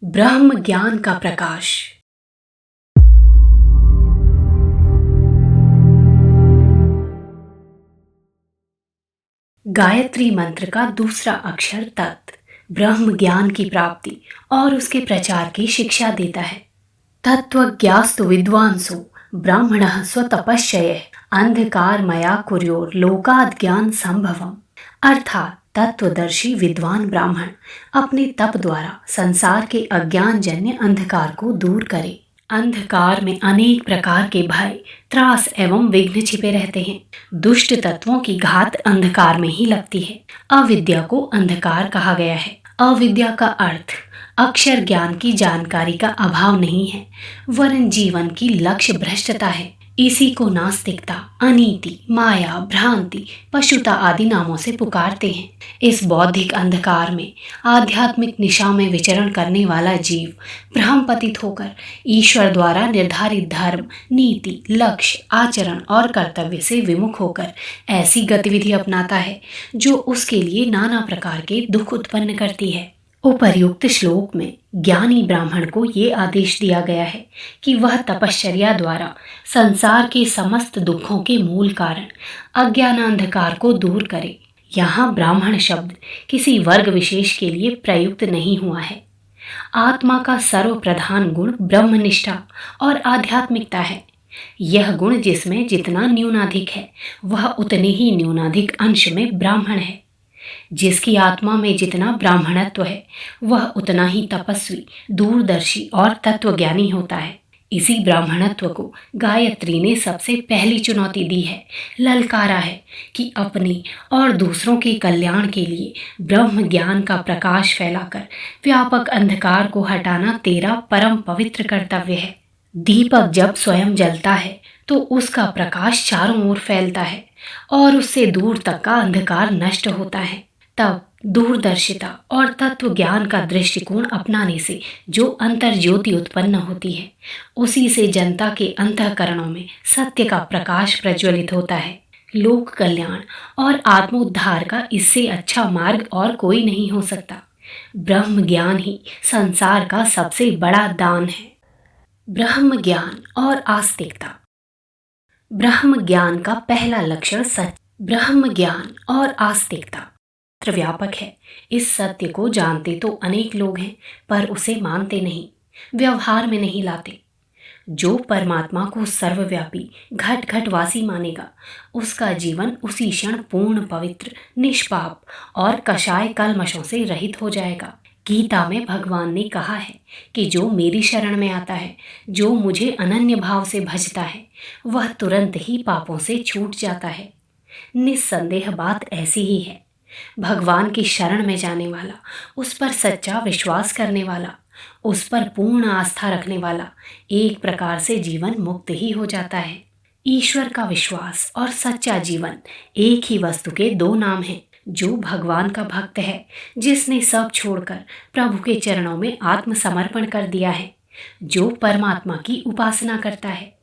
ब्रह्म ज्ञान का प्रकाश। गायत्री मंत्र का दूसरा अक्षर तत् ब्रह्म ज्ञान की प्राप्ति और उसके प्रचार की शिक्षा देता है। तत्त्वज्ञास्तु विद्वांसो ब्राह्मणः स्वतपश्चयः अंधकारमया कुर्योर लोकाद् ज्ञान संभवम। अर्थात तत्वदर्शी विद्वान ब्राह्मण अपने तप द्वारा संसार के अज्ञान जन्य अंधकार को दूर करे। अंधकार में अनेक प्रकार के भय, त्रास एवं विघ्न छिपे रहते हैं। दुष्ट तत्वों की घात अंधकार में ही लगती है। अविद्या को अंधकार कहा गया है। अविद्या का अर्थ अक्षर ज्ञान की जानकारी का अभाव नहीं है, वरन जीवन की लक्ष्य भ्रष्टता है। इसी को नास्तिकता, अनीति, माया, भ्रांति, पशुता आदि नामों से पुकारते हैं। इस बौद्धिक अंधकार में आध्यात्मिक निशा में विचरण करने वाला जीव भ्रमपतित होकर ईश्वर द्वारा निर्धारित धर्म, नीति, लक्ष्य, आचरण और कर्तव्य से विमुख होकर ऐसी गतिविधि अपनाता है जो उसके लिए नाना प्रकार के दुख उत्पन्न करती है। उपर्युक्त श्लोक में ज्ञानी ब्राह्मण को ये आदेश दिया गया है कि वह तपश्चर्या द्वारा संसार के समस्त दुखों के मूल कारण अज्ञानांधकार को दूर करे। यहाँ ब्राह्मण शब्द किसी वर्ग विशेष के लिए प्रयुक्त नहीं हुआ है। आत्मा का सर्वप्रधान गुण ब्रह्मनिष्ठा और आध्यात्मिकता है। यह गुण जिसमें जितना न्यूनाधिक है, वह उतने ही न्यूनाधिक अंश में ब्राह्मण है। जिसकी आत्मा में जितना ब्राह्मणत्व है, वह उतना ही तपस्वी, दूरदर्शी और तत्वज्ञानी होता है। इसी ब्राह्मणत्व को गायत्री ने सबसे पहली चुनौती दी है, ललकारा है कि अपने और दूसरों के कल्याण के लिए ब्रह्म ज्ञान का प्रकाश फैलाकर व्यापक अंधकार को हटाना तेरा परम पवित्र कर्तव्य है। दीपक जब स्वयं जलता है तो उसका प्रकाश चारों ओर फैलता है और उससे दूर तक का अंधकार नष्ट होता है। तब दूरदर्शिता और तत्व ज्ञान का दृष्टिकोण अपनाने से जो अंतर ज्योति उत्पन्न होती है, उसी से जनता के अंतःकरणों में सत्य का प्रकाश प्रज्वलित होता है। लोक कल्याण और आत्मोद्धार का इससे अच्छा मार्ग और कोई नहीं हो सकता। ब्रह्म ज्ञान ही संसार का सबसे बड़ा दान है। ब्रह्म ज्ञान और आस्तिकता। ब्रह्म ज्ञान का पहला लक्षण सत्य। ब्रह्म ज्ञान और आस्तिकता व्यापक है। इस सत्य को जानते तो अनेक लोग हैं, पर उसे मानते नहीं, व्यवहार में नहीं लाते। जो परमात्मा को सर्वव्यापी, घट घट वासी मानेगा, उसका जीवन उसी क्षण पूर्ण पवित्र, निष्पाप और कषाय कल्मशों से रहित हो जाएगा। गीता में भगवान ने कहा है कि जो मेरी शरण में आता है, जो मुझे अनन्य भाव से भजता है, वह तुरंत ही पापों से छूट जाता है। निस्संदेह बात ऐसी ही है। भगवान की शरण में जाने वाला, उस पर सच्चा विश्वास करने वाला, उस पर पूर्ण आस्था रखने वाला एक प्रकार से जीवन मुक्त ही हो जाता है। ईश्वर का विश्वास और सच्चा जीवन एक ही वस्तु के दो नाम हैं। जो भगवान का भक्त है, जिसने सब छोड़कर प्रभु के चरणों में आत्मसमर्पण कर दिया है, जो परमात्मा की उपासना करता है,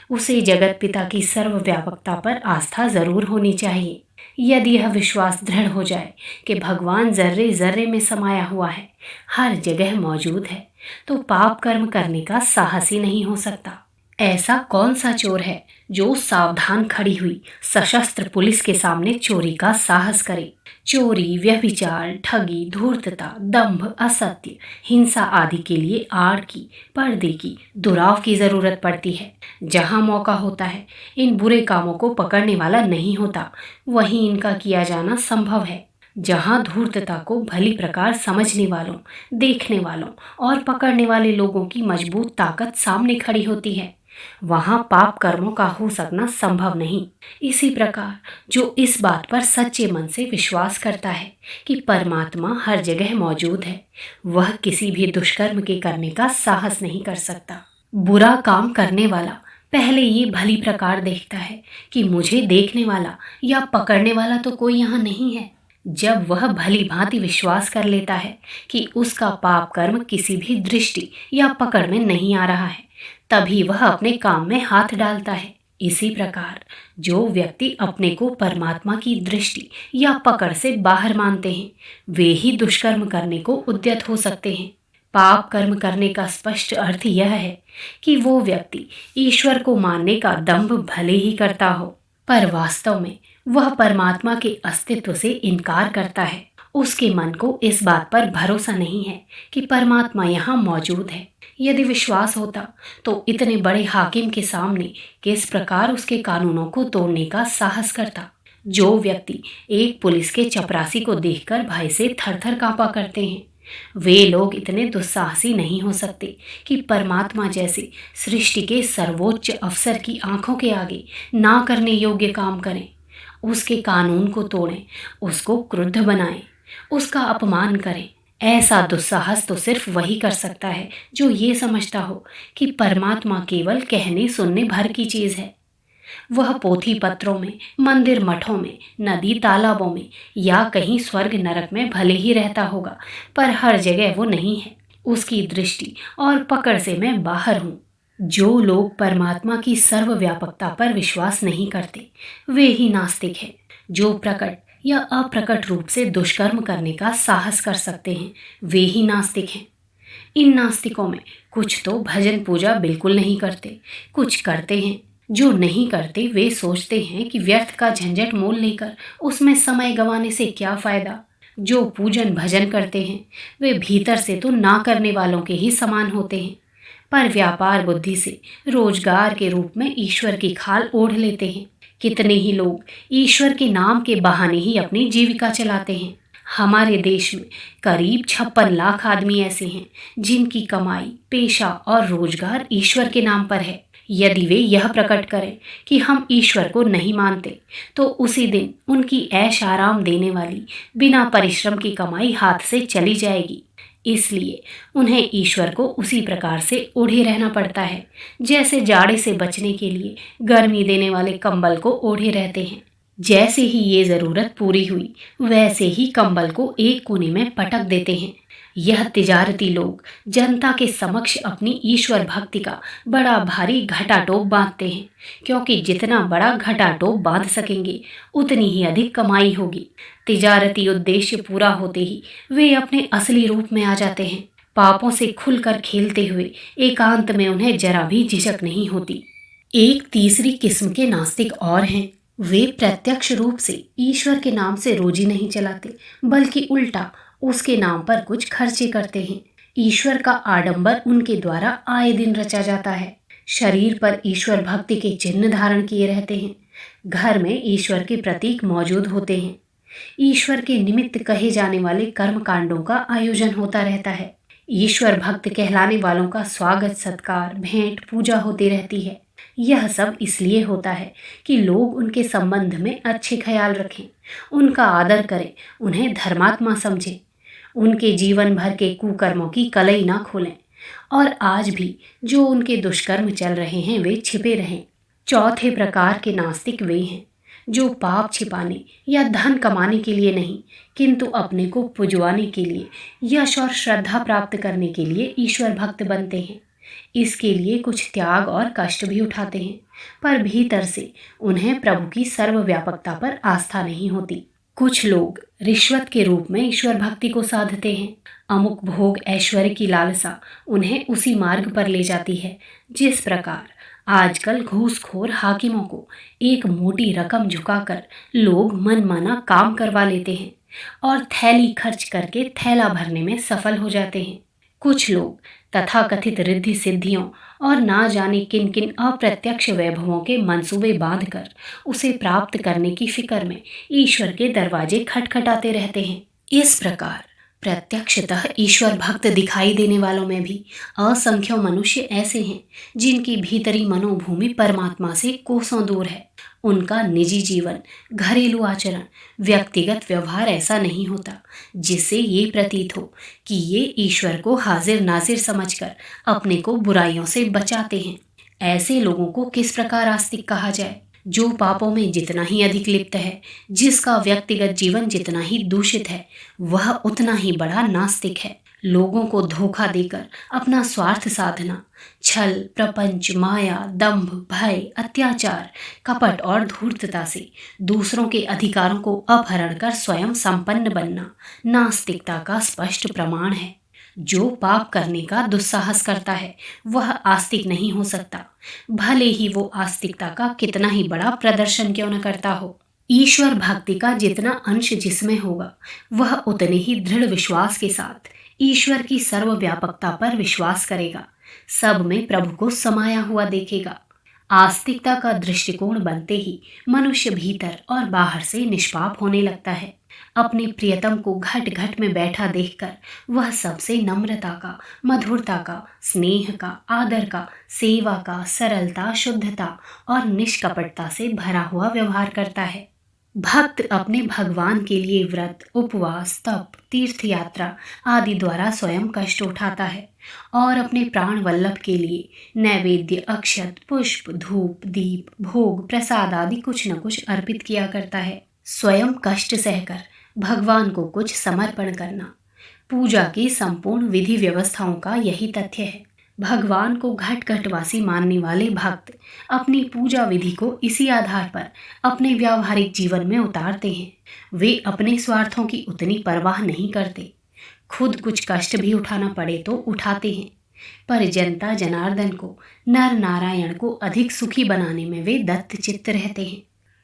उसे जगत पिता की सर्वव्यापकता पर आस्था जरूर होनी चाहिए। यदि यह विश्वास दृढ़ हो जाए कि भगवान जर्रे जर्रे में समाया हुआ है, हर जगह मौजूद है, तो पाप कर्म करने का साहस ही नहीं हो सकता। ऐसा कौन सा चोर है जो सावधान खड़ी हुई सशस्त्र पुलिस के सामने चोरी का साहस करे? चोरी, व्यभिचार, ठगी, धूर्तता, दंभ, असत्य, हिंसा आदि के लिए आड़ की, पर्दे की, दुराव की जरूरत पड़ती है। जहां मौका होता है, इन बुरे कामों को पकड़ने वाला नहीं होता, वहीं इनका किया जाना संभव है। जहां धूर्तता को भली प्रकार समझने वालों, देखने वालों और पकड़ने वाले लोगों की मजबूत ताकत सामने खड़ी होती है, वहां पाप कर्मों का हो सकना संभव नहीं। इसी प्रकार जो इस बात पर सच्चे मन से विश्वास करता है कि परमात्मा हर जगह मौजूद है, वह किसी भी दुष्कर्म के करने का साहस नहीं कर सकता। बुरा काम करने वाला पहले ये भली प्रकार देखता है कि मुझे देखने वाला या पकड़ने वाला तो कोई यहाँ नहीं है। जब वह भली भांति विश्वास कर लेता है कि उसका पाप कर्म किसी भी दृष्टि या पकड़ में नहीं आ रहा है, तभी वह अपने काम में हाथ डालता है। इसी प्रकार जो व्यक्ति अपने को परमात्मा की दृष्टि या पकड़ से बाहर मानते हैं, वे ही दुष्कर्म करने को उद्यत हो सकते हैं। पाप कर्म करने का स्पष्ट अर्थ यह है कि वो व्यक्ति ईश्वर को मानने का दंभ भले ही करता हो, पर वास्तव में वह परमात्मा के अस्तित्व से इनकार करता है। उसके मन को इस बात पर भरोसा नहीं है कि परमात्मा यहाँ मौजूद है। यदि विश्वास होता तो इतने बड़े हाकिम के सामने किस प्रकार उसके कानूनों को तोड़ने का साहस करता। जो व्यक्ति एक पुलिस के चपरासी को देखकर भय से थरथर कांपा करते हैं, वे लोग इतने दुस्साहसी नहीं हो सकते कि परमात्मा जैसे सृष्टि के सर्वोच्च अफसर की आंखों के आगे ना करने योग्य काम करें, उसके कानून को तोड़ें, उसको क्रुद्ध बनाएं, उसका अपमान करें। ऐसा दुस्साहस तो सिर्फ वही कर सकता है जो ये समझता हो कि परमात्मा केवल कहने सुनने भर की चीज है। वह पोथी पत्रों में, मंदिर मठों में, नदी तालाबों में या कहीं स्वर्ग नरक में भले ही रहता होगा, पर हर जगह वो नहीं है। उसकी दृष्टि और पकड़ से मैं बाहर हूँ। जो लोग परमात्मा की सर्वव्यापकता पर विश्वास नहीं करते, वे ही नास्तिक हैं। जो प्रकट या अप्रकट रूप से दुष्कर्म करने का साहस कर सकते हैं, वे ही नास्तिक हैं। इन नास्तिकों में कुछ तो भजन पूजा बिल्कुल नहीं करते, कुछ करते हैं। जो नहीं करते वे सोचते हैं कि व्यर्थ का झंझट मोल लेकर उसमें समय गंवाने से क्या फायदा। जो पूजन भजन करते हैं वे भीतर से तो ना करने वालों के ही समान होते हैं, पर व्यापार बुद्धि से रोजगार के रूप में ईश्वर की खाल ओढ़ लेते हैं। कितने ही लोग ईश्वर के नाम के बहाने ही अपनी जीविका चलाते हैं। हमारे देश में करीब 56 लाख आदमी ऐसे हैं जिनकी कमाई, पेशा और रोजगार ईश्वर के नाम पर है। यदि वे यह प्रकट करें कि हम ईश्वर को नहीं मानते, तो उसी दिन उनकी ऐश आराम देने वाली बिना परिश्रम की कमाई हाथ से चली जाएगी। इसलिए उन्हें ईश्वर को उसी प्रकार से ओढ़े रहना पड़ता है जैसे जाड़े से बचने के लिए गर्मी देने वाले कंबल को ओढ़े रहते हैं। जैसे ही ये जरूरत पूरी हुई, वैसे ही कंबल को एक कोने में पटक देते हैं। यह तिजारती लोग जनता के समक्ष अपनी ईश्वर भक्ति का बड़ा भारी घटाटोप बांधते हैं, क्योंकि जितना बड़ा घटाटोप बांध सकेंगे उतनी ही अधिक कमाई होगी। तिजारती उद्देश्य पूरा होते ही वे अपने असली रूप में आ जाते हैं। पापों से खुलकर खेलते हुए एकांत में उन्हें जरा भी झिझक नहीं होती। एक तीसरी किस्म के नास्तिक और हैं। वे प्रत्यक्ष रूप से ईश्वर के नाम से रोजी नहीं चलाते, बल्कि उल्टा उसके नाम पर कुछ खर्चे करते हैं। ईश्वर का आडंबर उनके द्वारा आए दिन रचा जाता है। शरीर पर ईश्वर भक्ति के चिन्ह धारण किए रहते हैं। घर में ईश्वर के प्रतीक मौजूद होते हैं। ईश्वर के निमित्त कहे जाने वाले कर्म कांडों का आयोजन होता रहता है। ईश्वर भक्त कहलाने वालों का स्वागत, सत्कार, भेंट, पूजा होती रहती है। यह सब इसलिए होता है कि लोग उनके संबंध में अच्छे ख्याल रखें, उनका आदर करें, उन्हें धर्मात्मा समझें, उनके जीवन भर के कुकर्मों की कलई ना खोलें, और आज भी जो उनके दुष्कर्म चल रहे हैं वे छिपे रहें। चौथे प्रकार के नास्तिक वे हैं जो पाप छिपाने या धन कमाने के लिए नहीं, किंतु अपने को पुजवाने के लिए, यश और श्रद्धा प्राप्त करने के लिए ईश्वर भक्त बनते हैं। इसके लिए कुछ त्याग और कष्ट भी उठाते हैं, पर भीतर से उन्हें प्रभु की सर्वव्यापकता पर आस्था नहीं होती। कुछ लोग रिश्वत के रूप में ईश्वर भक्ति को साधते हैं। अमुक भोग ऐश्वर्य की लालसा उन्हें उसी मार्ग पर ले जाती है। जिस प्रकार आजकल घूसखोर हाकिमों को एक मोटी रकम झुकाकर लोग मनमाना काम करवा लेते हैं और थैली खर्च करके थैला भरने में सफल हो जाते हैं। कुछ लोग तथाकथित रिद्धि सिद्धियों और ना जाने किन किन अप्रत्यक्ष वैभवों के मंसूबे बांधकर उसे प्राप्त करने की फिक्र में ईश्वर के दरवाजे खटखटाते रहते हैं। इस प्रकार प्रत्यक्षतः ईश्वर भक्त दिखाई देने वालों में भी असंख्य मनुष्य ऐसे हैं जिनकी भीतरी मनोभूमि परमात्मा से कोसों दूर है। उनका निजी जीवन, घरेलू आचरण, व्यक्तिगत व्यवहार ऐसा नहीं होता जिससे ये प्रतीत हो कि ये ईश्वर को हाजिर नाजिर समझकर अपने को बुराइयों से बचाते हैं। ऐसे लोगों को किस प्रकार आस्तिक कहा जाए? जो पापों में जितना ही अधिक लिप्त है, जिसका व्यक्तिगत जीवन जितना ही दूषित है, वह उतना ही बड़ा नास्तिक है। लोगों को धोखा देकर अपना स्वार्थ साधना, छल, प्रपंच, माया, दंभ, भय, अत्याचार, कपट और धूर्तता से दूसरों के अधिकारों को अपहरण कर स्वयं संपन्न बनना नास्तिकता का स्पष्ट प्रमाण है। जो पाप करने का दुस्साहस करता है वह आस्तिक नहीं हो सकता, भले ही वो आस्तिकता का कितना ही बड़ा प्रदर्शन क्यों न करता हो। ईश्वर भक्ति का जितना अंश जिसमें होगा, वह उतने ही दृढ़ विश्वास के साथ ईश्वर की सर्वव्यापकता पर विश्वास करेगा, सब में प्रभु को समाया हुआ देखेगा। आस्तिकता का दृष्टिकोण बनते ही मनुष्य भीतर और बाहर से निष्पाप होने लगता है। अपने प्रियतम को घट घट में बैठा देखकर वह सबसे नम्रता का, मधुरता का, स्नेह का, आदर का, सेवा का, सरलता, शुद्धता और निष्कपटता से भरा हुआ व्यवहार करता है। भक्त अपने भगवान के लिए व्रत, उपवास, तप, तीर्थ यात्रा आदि द्वारा स्वयं कष्ट उठाता है और अपने प्राण वल्लभ के लिए नैवेद्य, अक्षत, पुष्प, धूप, दीप, भोग, प्रसाद आदि कुछ न कुछ अर्पित किया करता है। स्वयं कष्ट सहकर भगवान को कुछ समर्पण करना पूजा की संपूर्ण विधि व्यवस्थाओं का यही तथ्य है। भगवान को घट घटवासी मानने वाले भक्त अपनी पूजा विधि को इसी आधार पर अपने व्यावहारिक जीवन में उतारते हैं। वे अपने स्वार्थों की उतनी परवाह नहीं करते, खुद कुछ कष्ट भी उठाना पड़े तो उठाते हैं, पर जनता जनार्दन को, नर नारायण को अधिक सुखी बनाने में वे दत्त चित्त रहते हैं।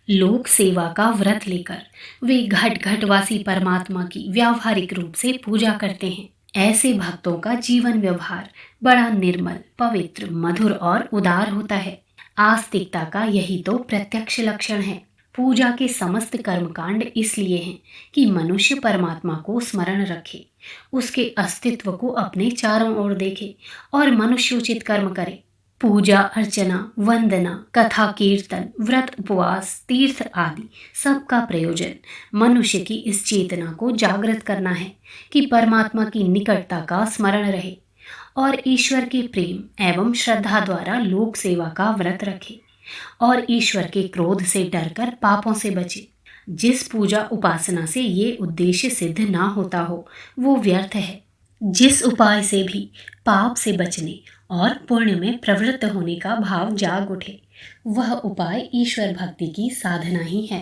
लोक सेवा का व्रत लेकर वे घट घटवासी परमात्मा की व्यावहारिक रूप से पूजा करते हैं। ऐसे भक्तों का जीवन व्यवहार बड़ा निर्मल, पवित्र, मधुर और उदार होता है। आस्तिकता का यही तो प्रत्यक्ष लक्षण है। पूजा के समस्त कर्मकांड इसलिए हैं कि मनुष्य परमात्मा को स्मरण रखे, उसके अस्तित्व को अपने चारों ओर देखे और मनुष्योचित कर्म करे। पूजा अर्चना, वंदना, कथा कीर्तन, व्रत, उपवास, तीर्थ आदि सबका प्रयोजन मनुष्य की इस चेतना को जागृत करना है कि परमात्मा की निकटता का स्मरण रहे और ईश्वर के प्रेम एवं श्रद्धा द्वारा लोक सेवा का व्रत रखे और ईश्वर के क्रोध से डरकर पापों से बचे। जिस पूजा उपासना से ये उद्देश्य सिद्ध ना होता हो वो व्यर्थ है। जिस उपाय से भी पाप से बचने और पुण्य में प्रवृत्त होने का भाव जाग उठे, वह उपाय ईश्वर भक्ति की साधना ही है।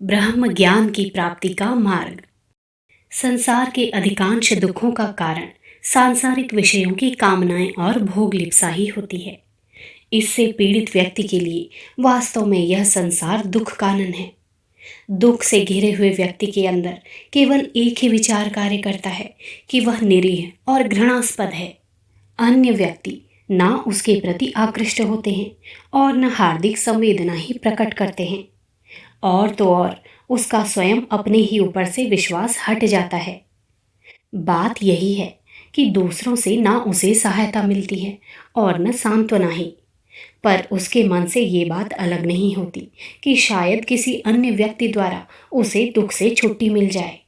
ब्रह्म ज्ञान की प्राप्ति का मार्ग। संसार के अधिकांश दुखों का कारण सांसारिक विषयों की कामनाएं और भोग लिप्सा ही होती है। इससे पीड़ित व्यक्ति के लिए वास्तव में यह संसार दुख कानन है। दुख से घिरे हुए व्यक्ति के अंदर केवल एक ही विचार कार्य करता है कि वह निरीह और घृणास्पद है। अन्य व्यक्ति ना उसके प्रति आकृष्ट होते हैं और न हार्दिक संवेदना ही प्रकट करते हैं, और तो और उसका स्वयं अपने ही ऊपर से विश्वास हट जाता है। बात यही है कि दूसरों से ना उसे सहायता मिलती है और न सांत्वना ही, पर उसके मन से ये बात अलग नहीं होती कि शायद किसी अन्य व्यक्ति द्वारा उसे दुख से छुट्टी मिल जाए।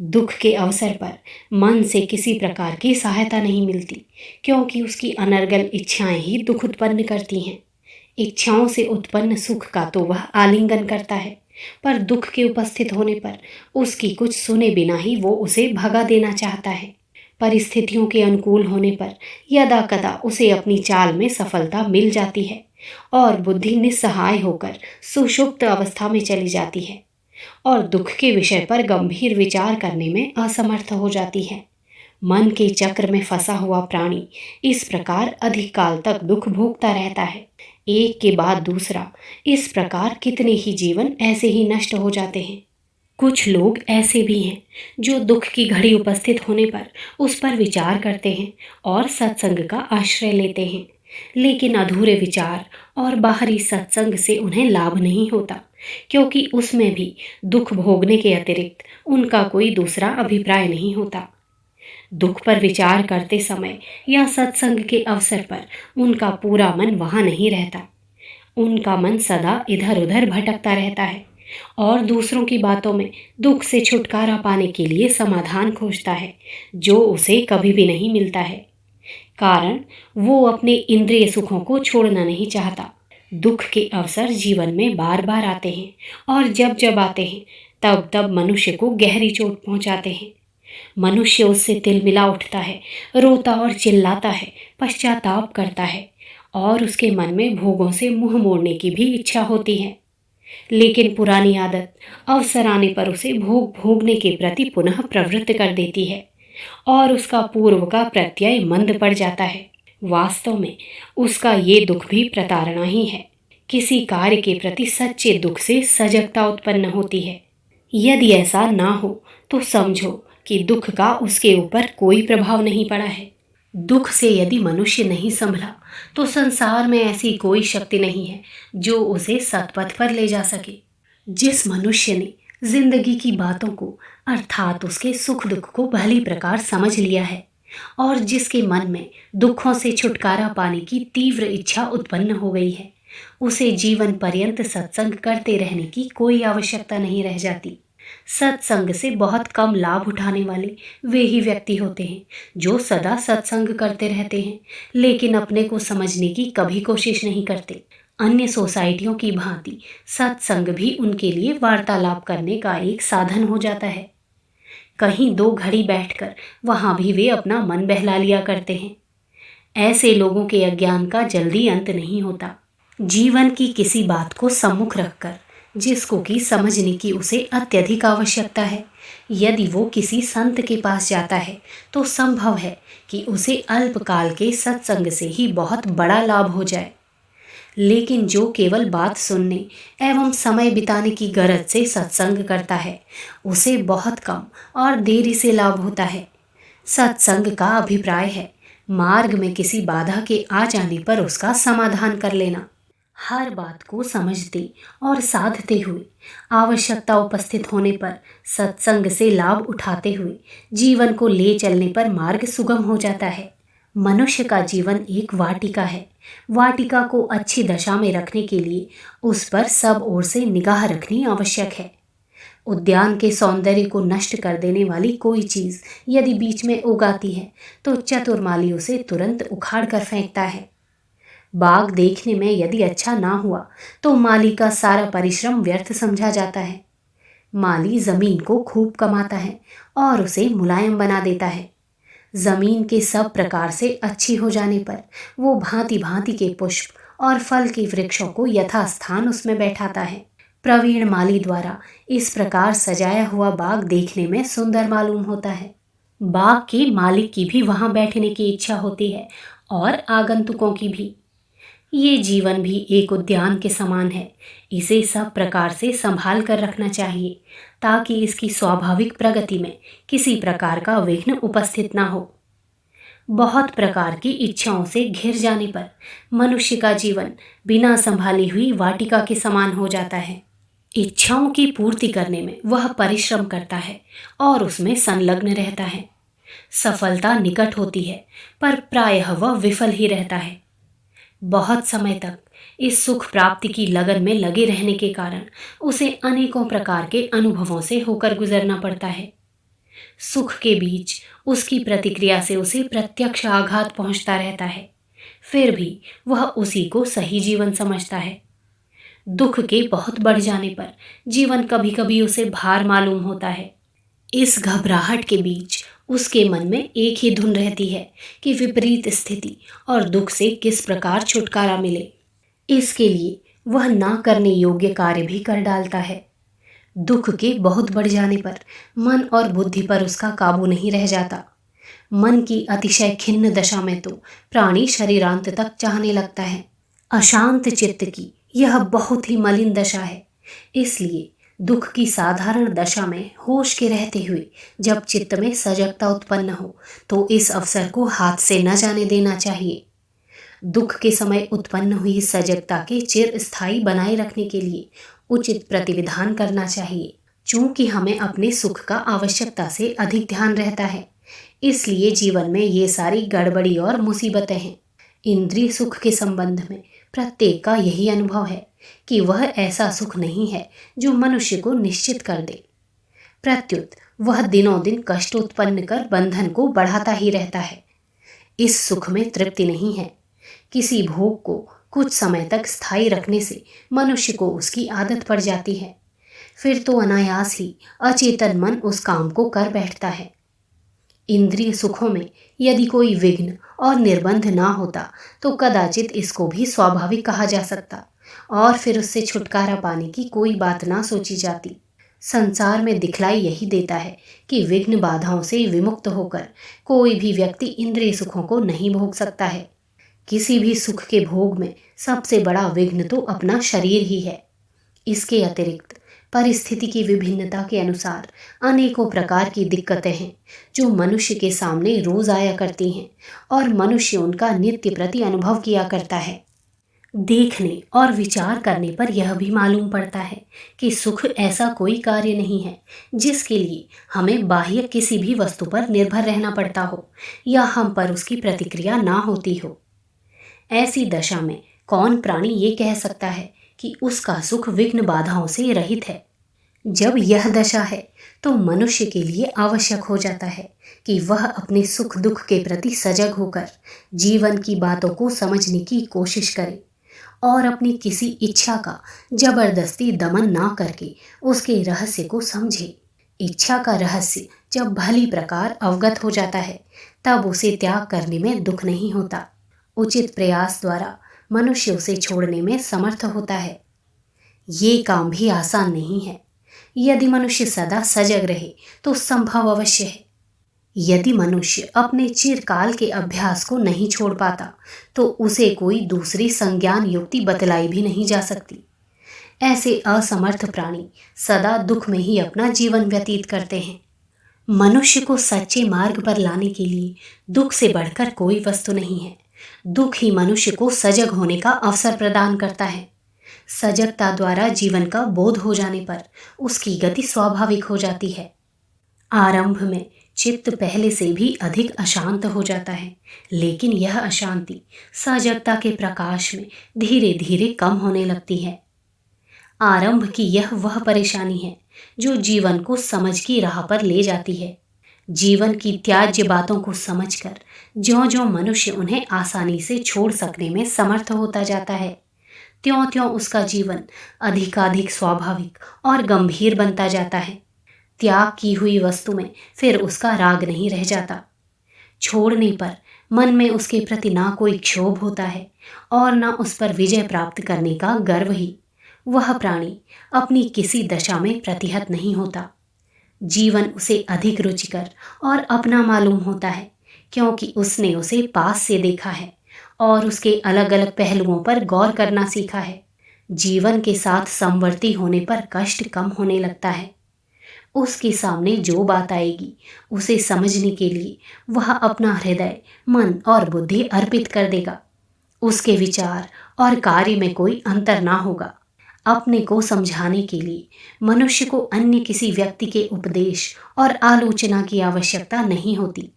दुख के अवसर पर मन से किसी प्रकार की सहायता नहीं मिलती, क्योंकि उसकी अनर्गल इच्छाएं ही दुख उत्पन्न करती हैं। इच्छाओं से उत्पन्न सुख का तो वह आलिंगन करता है, पर दुख के उपस्थित होने पर उसकी कुछ सुने बिना ही वो उसे भगा देना चाहता है। परिस्थितियों के अनुकूल होने पर यदा कदा उसे अपनी चाल में सफलता मिल जाती है और बुद्धि निस्सहाय होकर सुषुप्त अवस्था में चली जाती है और दुख के विषय पर गंभीर विचार करने में असमर्थ हो जाती है। मन के चक्र में फंसा हुआ प्राणी इस प्रकार अधिक काल तक दुख भोगता रहता है। एक के बाद दूसरा इस प्रकार कितने ही जीवन ऐसे ही नष्ट हो जाते हैं। कुछ लोग ऐसे भी हैं जो दुख की घड़ी उपस्थित होने पर उस पर विचार करते हैं और सत्संग का आश्रय लेते हैं, लेकिन अधूरे विचार और बाहरी सत्संग से उन्हें लाभ नहीं होता, क्योंकि उसमें भी दुख भोगने के अतिरिक्त उनका कोई दूसरा अभिप्राय नहीं होता। दुख पर विचार करते समय या सत्संग के अवसर पर उनका पूरा मन वहाँ नहीं रहता। उनका मन सदा इधर उधर भटकता रहता है और दूसरों की बातों में दुख से छुटकारा पाने के लिए समाधान खोजता है, जो उसे कभी भी नहीं मिलता है। कारण वो अपने इंद्रिय सुखों को छोड़ना नहीं चाहता। दुख के अवसर जीवन में बार बार आते हैं और जब जब आते हैं तब तब मनुष्य को गहरी चोट पहुंचाते हैं। मनुष्य उससे तिलमिला उठता है, रोता और चिल्लाता है, पश्चाताप करता है और उसके मन में भोगों से मुंह मोड़ने की भी इच्छा होती है। लेकिन पुरानी आदत अवसर आने पर उसे भोग भोगने के प्रति पुनः प्रवृत्त कर देती है। और उसका पूर्व का प्रत्यय मंद पड़ जाता है। वास्तव में उसका ये दुख भी प्रताड़ना ही है। किसी कार्य के प्रति सच्चे दुख से सजगता उत्पन्न होती है। यदि ऐसा ना हो तो समझो कि दुख का उसके ऊपर कोई प्रभाव नहीं पड़ा है। दुख से यदि मनुष्य नहीं संभला तो संसार में ऐसी कोई शक्ति नहीं है जो उसे सतपथ पर ले जा सके। जिस मनुष्य ने जिंदगी की बातों को अर्थात उसके सुख दुख को भली प्रकार समझ लिया है और जिसके मन में दुखों से छुटकारा पाने की तीव्र इच्छा उत्पन्न हो गई है, उसे जीवन पर्यंत सत्संग करते रहने की कोई आवश्यकता नहीं रह जाती। सत्संग से बहुत कम लाभ उठाने वाले वे ही व्यक्ति होते हैं जो सदा सत्संग करते रहते हैं लेकिन अपने को समझने की कभी कोशिश नहीं करते। अन्य सोसाइटियों की भांति सत्संग भी उनके लिए वार्तालाप करने का एक साधन हो जाता है। कहीं 2 घड़ी बैठकर वहां भी वे अपना मन बहला लिया करते हैं। ऐसे लोगों के अज्ञान का जल्दी अंत नहीं होता। जीवन की किसी बात को सम्मुख रखकर जिसको कि समझने की उसे अत्यधिक आवश्यकता है, यदि वो किसी संत के पास जाता है तो संभव है कि उसे अल्पकाल के सत्संग से ही बहुत बड़ा लाभ हो जाए। लेकिन जो केवल बात सुनने एवं समय बिताने की गरज से सत्संग करता है, उसे बहुत कम और देरी से लाभ होता है। सत्संग का अभिप्राय है मार्ग में किसी बाधा के आ जाने पर उसका समाधान कर लेना। हर बात को समझते और साधते हुए आवश्यकता उपस्थित होने पर सत्संग से लाभ उठाते हुए जीवन को ले चलने पर मार्ग सुगम हो जाता है। मनुष्य का जीवन एक वाटिका है। वाटिका को अच्छी दशा में रखने के लिए उस पर सब ओर से निगाह रखनी आवश्यक है। उद्यान के सौंदर्य को नष्ट कर देने वाली कोई चीज यदि बीच में उगाती है तो चतुर माली उसे तुरंत उखाड़ कर फेंकता है। बाग देखने में यदि अच्छा ना हुआ तो माली का सारा परिश्रम व्यर्थ समझा जाता है। माली जमीन को खूब कमाता है और उसे मुलायम बना देता है। जमीन के सब प्रकार से अच्छी हो जाने पर वो भांति भांति के पुष्प और फल के वृक्षों को यथास्थान उसमें बैठाता है। प्रवीण माली द्वारा इस प्रकार सजाया हुआ बाग देखने में सुंदर मालूम होता है। बाग के मालिक की भी वहां बैठने की इच्छा होती है और आगंतुकों की भी। ये जीवन भी एक उद्यान के समान है। इसे सब प्रकार से संभाल कर रखना चाहिए ताकि इसकी स्वाभाविक प्रगति में किसी प्रकार का विघ्न उपस्थित ना हो। बहुत प्रकार की इच्छाओं से घिर जाने पर मनुष्य का जीवन बिना संभाली हुई वाटिका के समान हो जाता है। इच्छाओं की पूर्ति करने में वह परिश्रम करता है और उसमें संलग्न रहता है। सफलता निकट होती है पर प्रायः वह विफल ही रहता है। बहुत समय तक इस सुख प्राप्ति की लगन में लगे रहने के कारण उसे अनेकों प्रकार के अनुभवों से होकर गुजरना पड़ता है। सुख के बीच उसकी प्रतिक्रिया से उसे प्रत्यक्ष आघात पहुंचता रहता है, फिर भी वह उसी को सही जीवन समझता है। दुख के बहुत बढ़ जाने पर जीवन कभी कभी उसे भार मालूम होता है। इस घबराहट के बीच उसके मन में एक ही धुन रहती है कि विपरीत स्थिति और दुख से किस प्रकार छुटकारा मिले। इसके लिए वह ना करने योग्य कार्य भी कर डालता है। दुख के बहुत बढ़ जाने पर मन और बुद्धि पर उसका काबू नहीं रह जाता। मन की अतिशय खिन्न दशा में तो प्राणी शरीरांत तक चाहने लगता है। अशांत चित्त की यह बहुत ही मलिन दशा है। इसलिए दुख की साधारण दशा में होश के रहते हुए जब चित्त में सजगता उत्पन्न हो तो इस अवसर को हाथ से न जाने देना चाहिए। दुख के समय उत्पन्न हुई सजगता के चिर स्थायी बनाए रखने के लिए उचित प्रतिविधान करना चाहिए। चूंकि हमें अपने सुख का आवश्यकता से अधिक ध्यान रहता है, इसलिए जीवन में ये सारी गड़बड़ी और मुसीबतें हैं। इंद्रिय सुख के संबंध में प्रत्येक का यही अनुभव है कि वह ऐसा सुख नहीं है जो मनुष्य को निश्चित कर दे। प्रत्युत वह दिनों दिन कष्ट उत्पन्न कर बंधन को बढ़ाता ही रहता है। इस सुख में तृप्ति नहीं है। किसी भोग को कुछ समय तक स्थायी रखने से मनुष्य को उसकी आदत पड़ जाती है, फिर तो अनायास ही अचेतन मन उस काम को कर बैठता है। इंद्रिय सुखों में यदि कोई विघ्न और निर्बंध ना होता तो कदाचित इसको भी स्वाभाविक कहा जा सकता और फिर उससे छुटकारा पाने की कोई बात ना सोची जाती। संसार में दिखलाई यही देता है कि विघ्न बाधाओं से विमुक्त होकर कोई भी व्यक्ति इंद्रिय सुखों को नहीं भोग सकता है। किसी भी सुख के भोग में सबसे बड़ा विघ्न तो अपना शरीर ही है। इसके अतिरिक्त परिस्थिति की विभिन्नता के अनुसार अनेकों प्रकार की दिक्कतें हैं जो मनुष्य के सामने रोज आया करती हैं और मनुष्य उनका नित्य प्रति अनुभव किया करता है। देखने और विचार करने पर यह भी मालूम पड़ता है कि सुख ऐसा कोई कार्य नहीं है जिसके लिए हमें बाह्य किसी भी वस्तु पर निर्भर रहना पड़ता हो या हम पर उसकी प्रतिक्रिया ना होती हो। ऐसी दशा में कौन प्राणी ये कह सकता है कि उसका सुख विघ्न बाधाओं से रहित है। जब यह दशा है तो मनुष्य के लिए आवश्यक हो जाता है कि वह अपने सुख दुख के प्रति सजग होकर जीवन की बातों को समझने की कोशिश करे और अपनी किसी इच्छा का जबरदस्ती दमन ना करके उसके रहस्य को समझे। इच्छा का रहस्य जब भली प्रकार अवगत हो जाता है तब उसे त्याग करने में दुख नहीं होता। उचित प्रयास द्वारा मनुष्य उसे छोड़ने में समर्थ होता है। ये काम भी आसान नहीं है। यदि मनुष्य सदा सजग रहे तो संभव अवश्य है। यदि मनुष्य अपने चिरकाल के अभ्यास को नहीं छोड़ पाता तो उसे कोई दूसरी संज्ञान युक्ति बतलाई भी नहीं जा सकती। ऐसे असमर्थ प्राणी सदा दुख में ही अपना जीवन व्यतीत करते हैं। मनुष्य को सच्चे मार्ग पर लाने के लिए दुख से बढ़कर कोई वस्तु नहीं है। दुख ही मनुष्य को सजग होने का अवसर प्रदान करता है। सजगता द्वारा जीवन का बोध हो जाने पर उसकी गति स्वाभाविक हो जाती है। आरंभ में चित्त पहले से भी अधिक अशांत हो जाता है, लेकिन यह अशांति सजगता के प्रकाश में धीरे धीरे कम होने लगती है। आरंभ की यह वह परेशानी है जो जीवन को समझ की राह पर ले जाती है। जीवन की त्याज्य बातों को समझकर ज्यों-ज्यों मनुष्य उन्हें आसानी से छोड़ सकने में समर्थ होता जाता है, त्यों-त्यों उसका जीवन अधिकाधिक स्वाभाविक और गंभीर बनता जाता है। त्याग की हुई वस्तु में फिर उसका राग नहीं रह जाता। छोड़ने पर मन में उसके प्रति ना कोई क्षोभ होता है और ना उस पर विजय प्राप्त करने का गर्व ही। वह प्राणी अपनी किसी दशा में प्रतिहत नहीं होता। जीवन उसे अधिक रुचिकर और अपना मालूम होता है क्योंकि उसने उसे पास से देखा है और उसके अलग अलग पहलुओं पर गौर करना सीखा है। जीवन के साथ समवर्ती होने पर कष्ट कम होने लगता है। उसके सामने जो बात आएगी उसे समझने के लिए वह अपना हृदय, मन और बुद्धि अर्पित कर देगा। उसके विचार और कार्य में कोई अंतर ना होगा। अपने को समझाने के लिए मनुष्य को अन्य किसी व्यक्ति के उपदेश और आलोचना की आवश्यकता नहीं होती।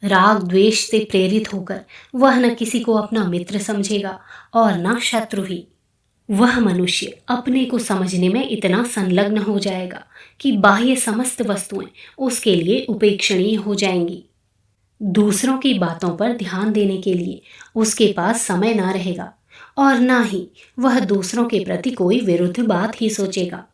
राग द्वेष से प्रेरित होकर वह न किसी को अपना मित्र समझेगा और न शत्रु ही। वह मनुष्य अपने को समझने में इतना संलग्न हो जाएगा कि बाह्य समस्त वस्तुएं उसके लिए उपेक्षणीय हो जाएंगी। दूसरों की बातों पर ध्यान देने के लिए उसके पास समय ना रहेगा और ना ही वह दूसरों के प्रति कोई विरुद्ध बात ही सोचेगा।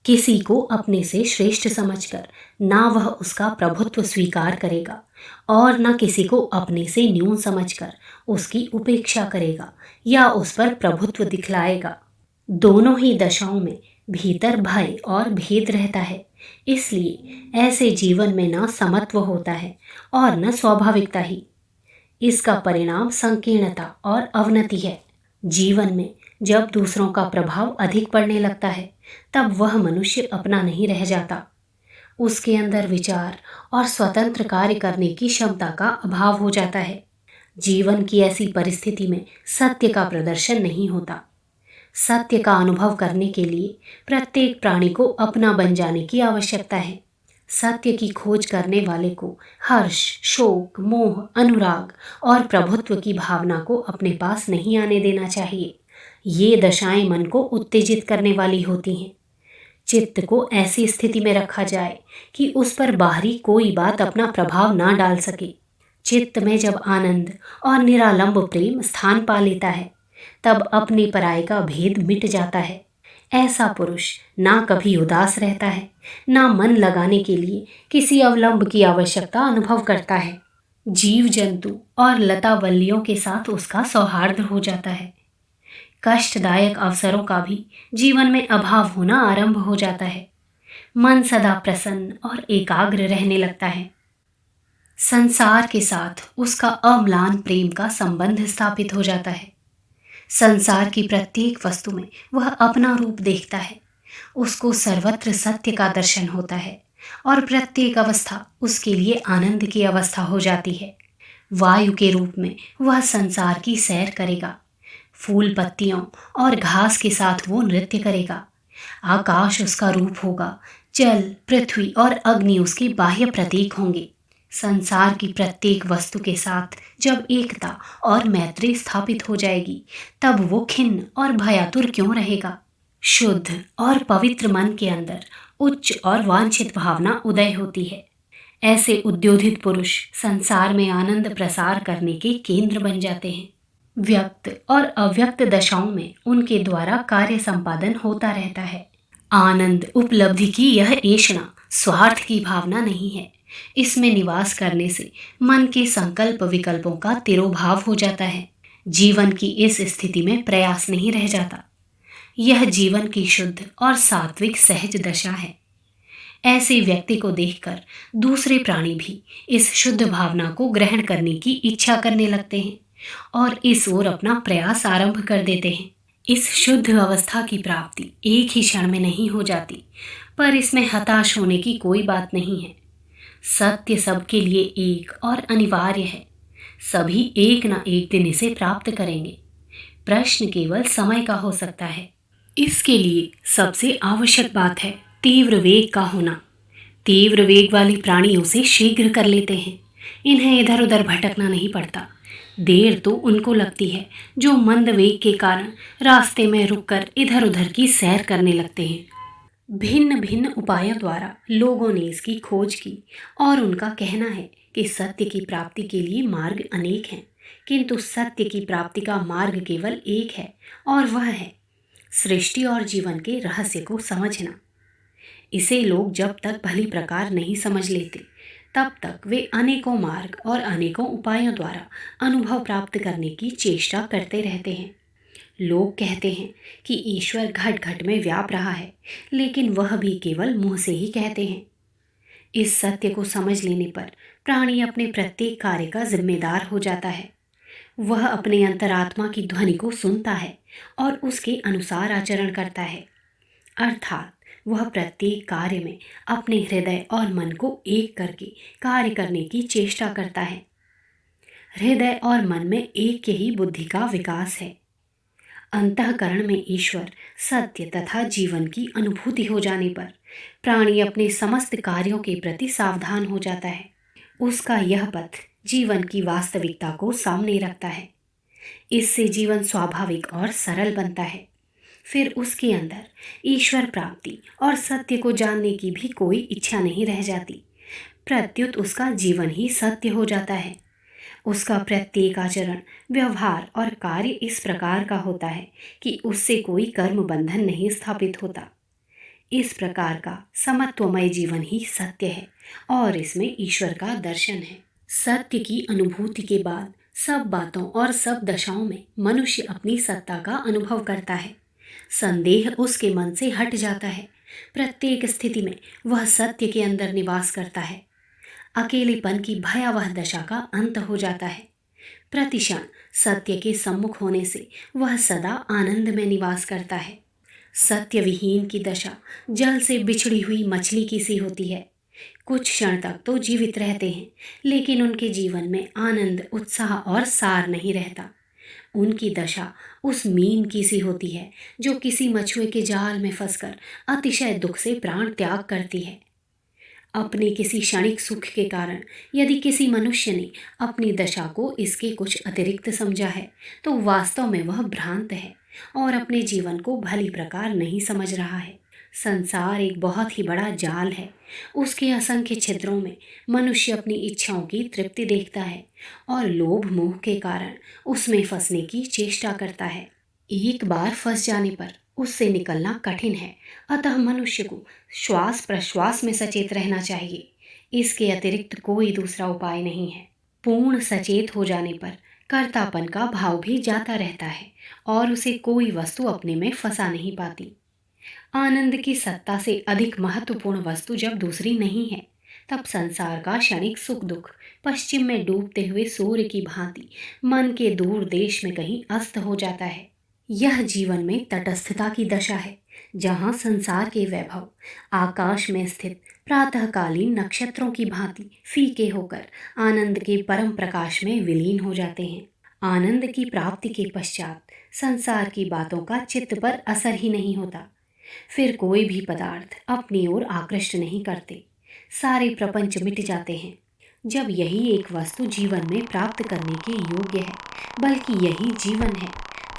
किसी को अपने से श्रेष्ठ समझकर ना वह उसका प्रभुत्व स्वीकार करेगा और न किसी को अपने से न्यून समझकर उसकी उपेक्षा करेगा या उस पर प्रभुत्व दिखलाएगा। दोनों ही दशाओं में भीतर भय और भेद रहता है। इसलिए ऐसे जीवन में न समत्व होता है और न स्वाभाविकता ही। इसका परिणाम संकीर्णता और अवनति है। जीवन में जब दूसरों का प्रभाव अधिक पड़ने लगता है तब वह मनुष्य अपना नहीं रह जाता। उसके अंदर विचार और स्वतंत्र कार्य करने की क्षमता का अभाव हो जाता है। जीवन की ऐसी परिस्थिति में सत्य का प्रदर्शन नहीं होता। सत्य का अनुभव करने के लिए प्रत्येक प्राणी को अपना बन जाने की आवश्यकता है। सत्य की खोज करने वाले को हर्ष, शोक, मोह, अनुराग और प्रभुत्व की भावना को अपने पास नहीं आने देना चाहिए। ये दशाएं मन को उत्तेजित करने वाली होती हैं। चित्त को ऐसी स्थिति में रखा जाए कि उस पर बाहरी कोई बात अपना प्रभाव ना डाल सके। चित्त में जब आनंद और निरालंब प्रेम स्थान पा लेता है तब अपने पराये का भेद मिट जाता है। ऐसा पुरुष ना कभी उदास रहता है, ना मन लगाने के लिए किसी अवलंब की आवश्यकता अनुभव करता है। जीव जंतु और लता वल्लियों के साथ उसका सौहार्द हो जाता है। कष्टदायक अवसरों का भी जीवन में अभाव होना आरंभ हो जाता है। मन सदा प्रसन्न और एकाग्र रहने लगता है। संसार के साथ उसका अम्लान प्रेम का संबंध स्थापित हो जाता है। संसार की प्रत्येक वस्तु में वह अपना रूप देखता है। उसको सर्वत्र सत्य का दर्शन होता है और प्रत्येक अवस्था उसके लिए आनंद की अवस्था हो जाती है। वायु के रूप में वह संसार की सैर करेगा। फूल पत्तियों और घास के साथ वो नृत्य करेगा। आकाश उसका रूप होगा। जल, पृथ्वी और अग्नि उसके बाह्य प्रतीक होंगे। संसार की प्रत्येक वस्तु के साथ जब एकता और मैत्री स्थापित हो जाएगी, तब वो खिन्न और भयातुर क्यों रहेगा। शुद्ध और पवित्र मन के अंदर उच्च और वांछित भावना उदय होती है। ऐसे उद्योधित पुरुष संसार में आनंद प्रसार करने के केंद्र बन जाते हैं। व्यक्त और अव्यक्त दशाओं में उनके द्वारा कार्य संपादन होता रहता है। आनंद उपलब्धि की यह ऐषणा स्वार्थ की भावना नहीं है। इसमें निवास करने से मन के संकल्प विकल्पों का तिरोभाव हो जाता है। जीवन की इस स्थिति में प्रयास नहीं रह जाता। यह जीवन की शुद्ध और सात्विक सहज दशा है। ऐसे व्यक्ति को देखकर दूसरे प्राणी भी इस शुद्ध भावना को ग्रहण करने की इच्छा करने लगते हैं और इस ओर अपना प्रयास आरंभ कर देते हैं। इस शुद्ध अवस्था की प्राप्ति एक ही क्षण में नहीं हो जाती, पर इसमें हताश होने की कोई बात नहीं है। सत्य सबके लिए एक और अनिवार्य है। सभी एक न एक दिन इसे प्राप्त करेंगे। प्रश्न केवल समय का हो सकता है। इसके लिए सबसे आवश्यक बात है तीव्र वेग का होना। तीव्र वेग वाले प्राणी उसे शीघ्र कर लेते हैं। इन्हें इधर उधर भटकना नहीं पड़ता। देर तो उनको लगती है जो मंद वेग के कारण रास्ते में रुककर इधर उधर की सैर करने लगते हैं। भिन्न भिन्न उपायों द्वारा लोगों ने इसकी खोज की और उनका कहना है कि सत्य की प्राप्ति के लिए मार्ग अनेक हैं, किंतु सत्य की प्राप्ति का मार्ग केवल एक है और वह है सृष्टि और जीवन के रहस्य को समझना। इसे लोग जब तक भली प्रकार नहीं समझ लेते, तब तक वे अनेकों मार्ग और अनेकों उपायों द्वारा अनुभव प्राप्त करने की चेष्टा करते रहते हैं। लोग कहते हैं कि ईश्वर घट घट में व्याप रहा है, लेकिन वह भी केवल मुंह से ही कहते हैं। इस सत्य को समझ लेने पर प्राणी अपने प्रत्येक कार्य का जिम्मेदार हो जाता है। वह अपने अंतरात्मा की ध्वनि को सुनता है और उसके अनुसार आचरण करता है, अर्थात वह प्रत्येक कार्य में अपने हृदय और मन को एक करके कार्य करने की चेष्टा करता है। हृदय और मन में एक ही बुद्धि का विकास है। अंतःकरण में ईश्वर, सत्य तथा जीवन की अनुभूति हो जाने पर प्राणी अपने समस्त कार्यों के प्रति सावधान हो जाता है। उसका यह पथ जीवन की वास्तविकता को सामने रखता है। इससे जीवन स्वाभाविक और सरल बनता है। फिर उसके अंदर ईश्वर प्राप्ति और सत्य को जानने की भी कोई इच्छा नहीं रह जाती। प्रत्युत उसका जीवन ही सत्य हो जाता है। उसका प्रत्येक आचरण, व्यवहार और कार्य इस प्रकार का होता है कि उससे कोई कर्म बंधन नहीं स्थापित होता। इस प्रकार का समत्वमय जीवन ही सत्य है और इसमें ईश्वर का दर्शन है। सत्य की अनुभूति के बाद सब बातों और सब दशाओं में मनुष्य अपनी सत्ता का अनुभव करता है। संदेह उसके मन से हट जाता है। प्रत्येक स्थिति में वह सत्य के अंदर निवास करता है। अकेलेपन की भयावह दशा का अंत हो जाता है। प्रतिक्षण सत्य के सम्मुख होने से वह सदा आनंद में निवास करता है। सत्य विहीन की दशा जल से बिछड़ी हुई मछली की सी होती है। कुछ क्षण तक तो जीवित रहते हैं, लेकिन उनके जीवन में आनंद, उत्साह और सार नहीं रहता। उनकी दशा उस मीन की सी होती है जो किसी मछुए के जाल में फंसकर अतिशय दुख से प्राण त्याग करती है। अपने किसी क्षणिक सुख के कारण यदि किसी मनुष्य ने अपनी दशा को इसके कुछ अतिरिक्त समझा है, तो वास्तव में वह भ्रांत है और अपने जीवन को भली प्रकार नहीं समझ रहा है। संसार एक बहुत ही बड़ा जाल है। उसके असंख्य छिद्रों में मनुष्य अपनी इच्छाओं की तृप्ति देखता है और लोभ मोह के कारण उसमें फंसने की चेष्टा करता है। एक बार फंस जाने पर उससे निकलना कठिन है। अतः मनुष्य को श्वास प्रश्वास में सचेत रहना चाहिए। इसके अतिरिक्त कोई दूसरा उपाय नहीं है। पूर्ण सचेत हो जाने पर कर्तापन का भाव भी जाता रहता है और उसे कोई वस्तु अपने में फंसा नहीं पाती। आनंद की सत्ता से अधिक महत्वपूर्ण वस्तु जब दूसरी नहीं है, तब संसार का क्षणिक सुख दुख पश्चिम में डूबते हुए सूर्य की भांति मन के दूर देश में कहीं अस्त हो जाता है। यह जीवन में तटस्थता की दशा है, जहाँ संसार के वैभव आकाश में स्थित प्रातःकालीन नक्षत्रों की भांति फीके होकर आनंद के परम प्रकाश में विलीन हो जाते हैं। आनंद की प्राप्ति के पश्चात संसार की बातों का चित्त पर असर ही नहीं होता। फिर कोई भी पदार्थ अपनी ओर आकृष्ट नहीं करते, सारे प्रपंच मिट जाते हैं। जब यही एक वस्तु जीवन में प्राप्त करने के योग्य है, बल्कि यही जीवन है,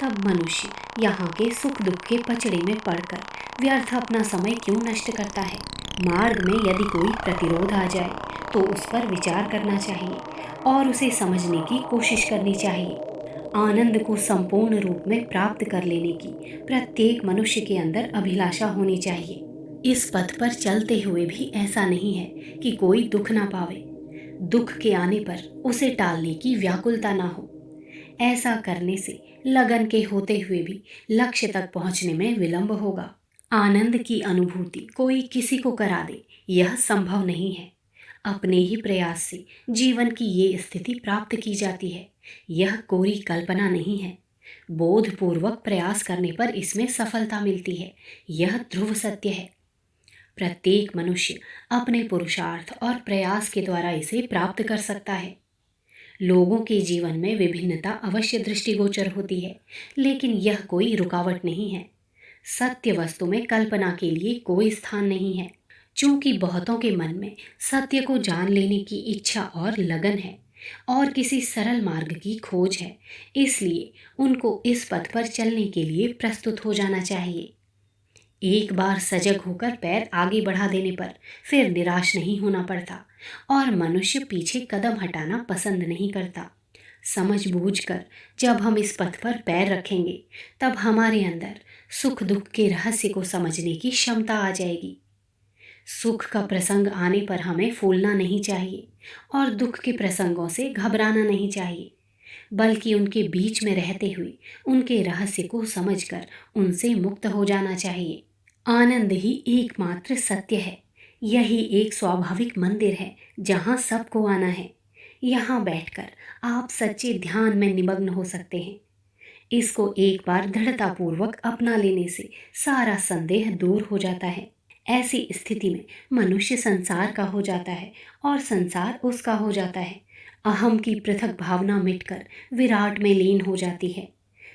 तब मनुष्य यहाँ के सुख दुख के पचड़े में पड़कर व्यर्थ अपना समय क्यों नष्ट करता है। मार्ग में यदि कोई प्रतिरोध आ जाए तो उस पर विचार करना चाहिए और उसे समझने की कोशिश करनी चाहिए। आनंद को संपूर्ण रूप में प्राप्त कर लेने की प्रत्येक मनुष्य के अंदर अभिलाषा होनी चाहिए। इस पथ पर चलते हुए भी ऐसा नहीं है कि कोई दुख ना पावे, दुख के आने पर उसे टालने की व्याकुलता ना हो। ऐसा करने से लगन के होते हुए भी लक्ष्य तक पहुंचने में विलंब होगा। आनंद की अनुभूति कोई किसी को करा दे, यह संभव नहीं है। अपने ही प्रयास से जीवन की ये स्थिति प्राप्त की जाती है। यह कोरी कल्पना नहीं है। बोधपूर्वक प्रयास करने पर इसमें सफलता मिलती है, यह ध्रुव सत्य है। प्रत्येक मनुष्य अपने पुरुषार्थ और प्रयास के द्वारा इसे प्राप्त कर सकता है। लोगों के जीवन में विभिन्नता अवश्य दृष्टिगोचर होती है, लेकिन यह कोई रुकावट नहीं है। सत्य वस्तु में कल्पना के लिए कोई स्थान नहीं है। चूंकि बहुतों के मन में सत्य को जान लेने की इच्छा और लगन है और किसी सरल मार्ग की खोज है, इसलिए उनको इस पथ पर चलने के लिए प्रस्तुत हो जाना चाहिए। एक बार सजग होकर पैर आगे बढ़ा देने पर फिर निराश नहीं होना पड़ता और मनुष्य पीछे कदम हटाना पसंद नहीं करता। समझ बूझ कर जब हम इस पथ पर पैर रखेंगे, तब हमारे अंदर सुख दुख के रहस्य को समझने की क्षमता आ जाएगी। सुख का प्रसंग आने पर हमें फूलना नहीं चाहिए और दुख के प्रसंगों से घबराना नहीं चाहिए, बल्कि उनके बीच में रहते हुए उनके रहस्य को समझकर उनसे मुक्त हो जाना चाहिए। आनंद ही एकमात्र सत्य है। यही एक स्वाभाविक मंदिर है जहाँ सबको आना है। यहाँ बैठकर आप सच्चे ध्यान में निमग्न हो सकते हैं। इसको एक बार दृढ़तापूर्वक अपना लेने से सारा संदेह दूर हो जाता है। ऐसी स्थिति में मनुष्य संसार का हो जाता है और संसार उसका हो जाता है। अहम की पृथक भावना मिटकर विराट में लीन हो जाती है।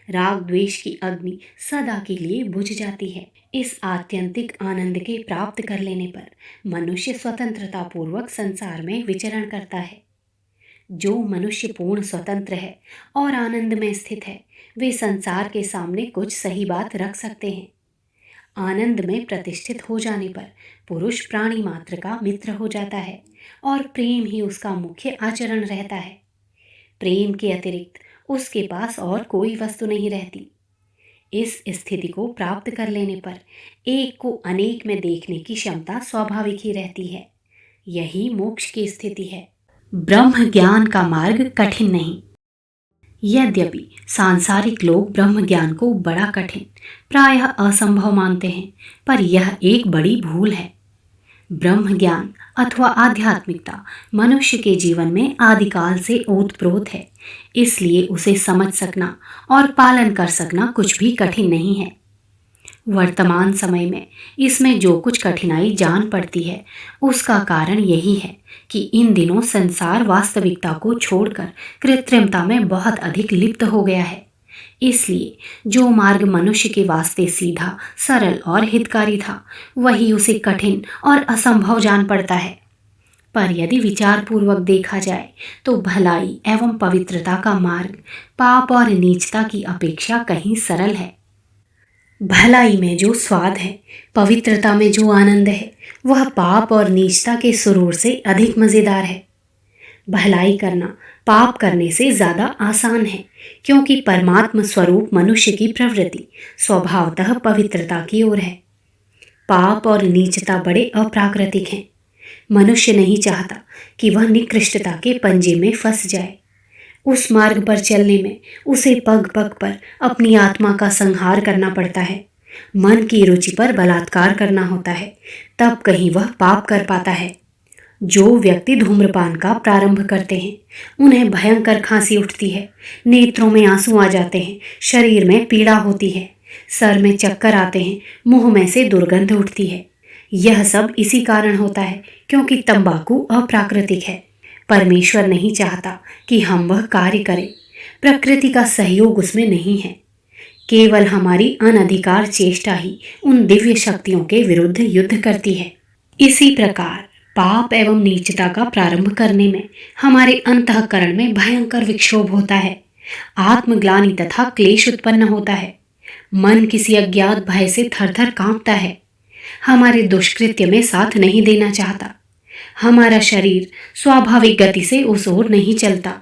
राग द्वेष की अग्नि सदा के लिए बुझ जाती है। इस आत्यंतिक आनंद के प्राप्त कर लेने पर मनुष्य स्वतंत्रता पूर्वक संसार में विचरण करता है। जो मनुष्य पूर्ण स्वतंत्र है और आनंद में स्थित है, वे संसार के सामने कुछ सही बात रख सकते हैं। आनंद में प्रतिष्ठित हो जाने पर पुरुष प्राणी मात्र का मित्र हो जाता है और प्रेम ही उसका मुख्य आचरण रहता है। प्रेम के अतिरिक्त उसके पास और कोई वस्तु नहीं रहती। इस स्थिति को प्राप्त कर लेने पर एक को अनेक में देखने की क्षमता स्वाभाविक ही रहती है। यही मोक्ष की स्थिति है। ब्रह्म ज्ञान का मार्ग कठिन नहीं। यद्यपि सांसारिक लोग ब्रह्म ज्ञान को बड़ा कठिन, प्रायः असंभव मानते हैं, पर यह एक बड़ी भूल है। ब्रह्म ज्ञान अथवा आध्यात्मिकता मनुष्य के जीवन में आदिकाल से ओतप्रोत है, इसलिए उसे समझ सकना और पालन कर सकना कुछ भी कठिन नहीं है। वर्तमान समय में इसमें जो कुछ कठिनाई जान पड़ती है, उसका कारण यही है कि इन दिनों संसार वास्तविकता को छोड़कर कृत्रिमता में बहुत अधिक लिप्त हो गया है। इसलिए जो मार्ग मनुष्य के वास्ते सीधा, सरल और हितकारी था, वही उसे कठिन और असंभव जान पड़ता है। पर यदि विचारपूर्वक देखा जाए तो भलाई एवं पवित्रता का मार्ग पाप और नीचता की अपेक्षा कहीं सरल है। भलाई में जो स्वाद है, पवित्रता में जो आनंद है, वह पाप और नीचता के सुरूर से अधिक मज़ेदार है। भलाई करना पाप करने से ज़्यादा आसान है, क्योंकि परमात्म स्वरूप मनुष्य की प्रवृत्ति स्वभावतः पवित्रता की ओर है। पाप और नीचता बड़े अप्राकृतिक हैं। मनुष्य नहीं चाहता कि वह निकृष्टता के पंजे में फंस जाए। उस मार्ग पर चलने में उसे पग पग पर अपनी आत्मा का संहार करना पड़ता है। मन की रुचि पर बलात्कार करना होता है, तब कहीं वह पाप कर पाता है। जो व्यक्ति धूम्रपान का प्रारंभ करते हैं, उन्हें भयंकर खांसी उठती है, नेत्रों में आंसू आ जाते हैं, शरीर में पीड़ा होती है, सर में चक्कर आते हैं, मुंह में से दुर्गंध उठती है। यह सब इसी कारण होता है क्योंकि तंबाकू अप्राकृतिक है। परमेश्वर नहीं चाहता कि हम वह कार्य करें। प्रकृति का सहयोग उसमें नहीं है। केवल हमारी अनधिकार चेष्टा ही उन दिव्य शक्तियों के विरुद्ध युद्ध करती है। इसी प्रकार पाप एवं नीचता का प्रारंभ करने में हमारे अंतःकरण में भयंकर विक्षोभ होता है, आत्मग्लानि तथा क्लेश उत्पन्न होता है। मन किसी अज्ञात भय से थरथर कांपता है, हमारे दुष्कृत्य में साथ नहीं देना चाहता। हमारा शरीर स्वाभाविक गति से उस ओर नहीं चलता।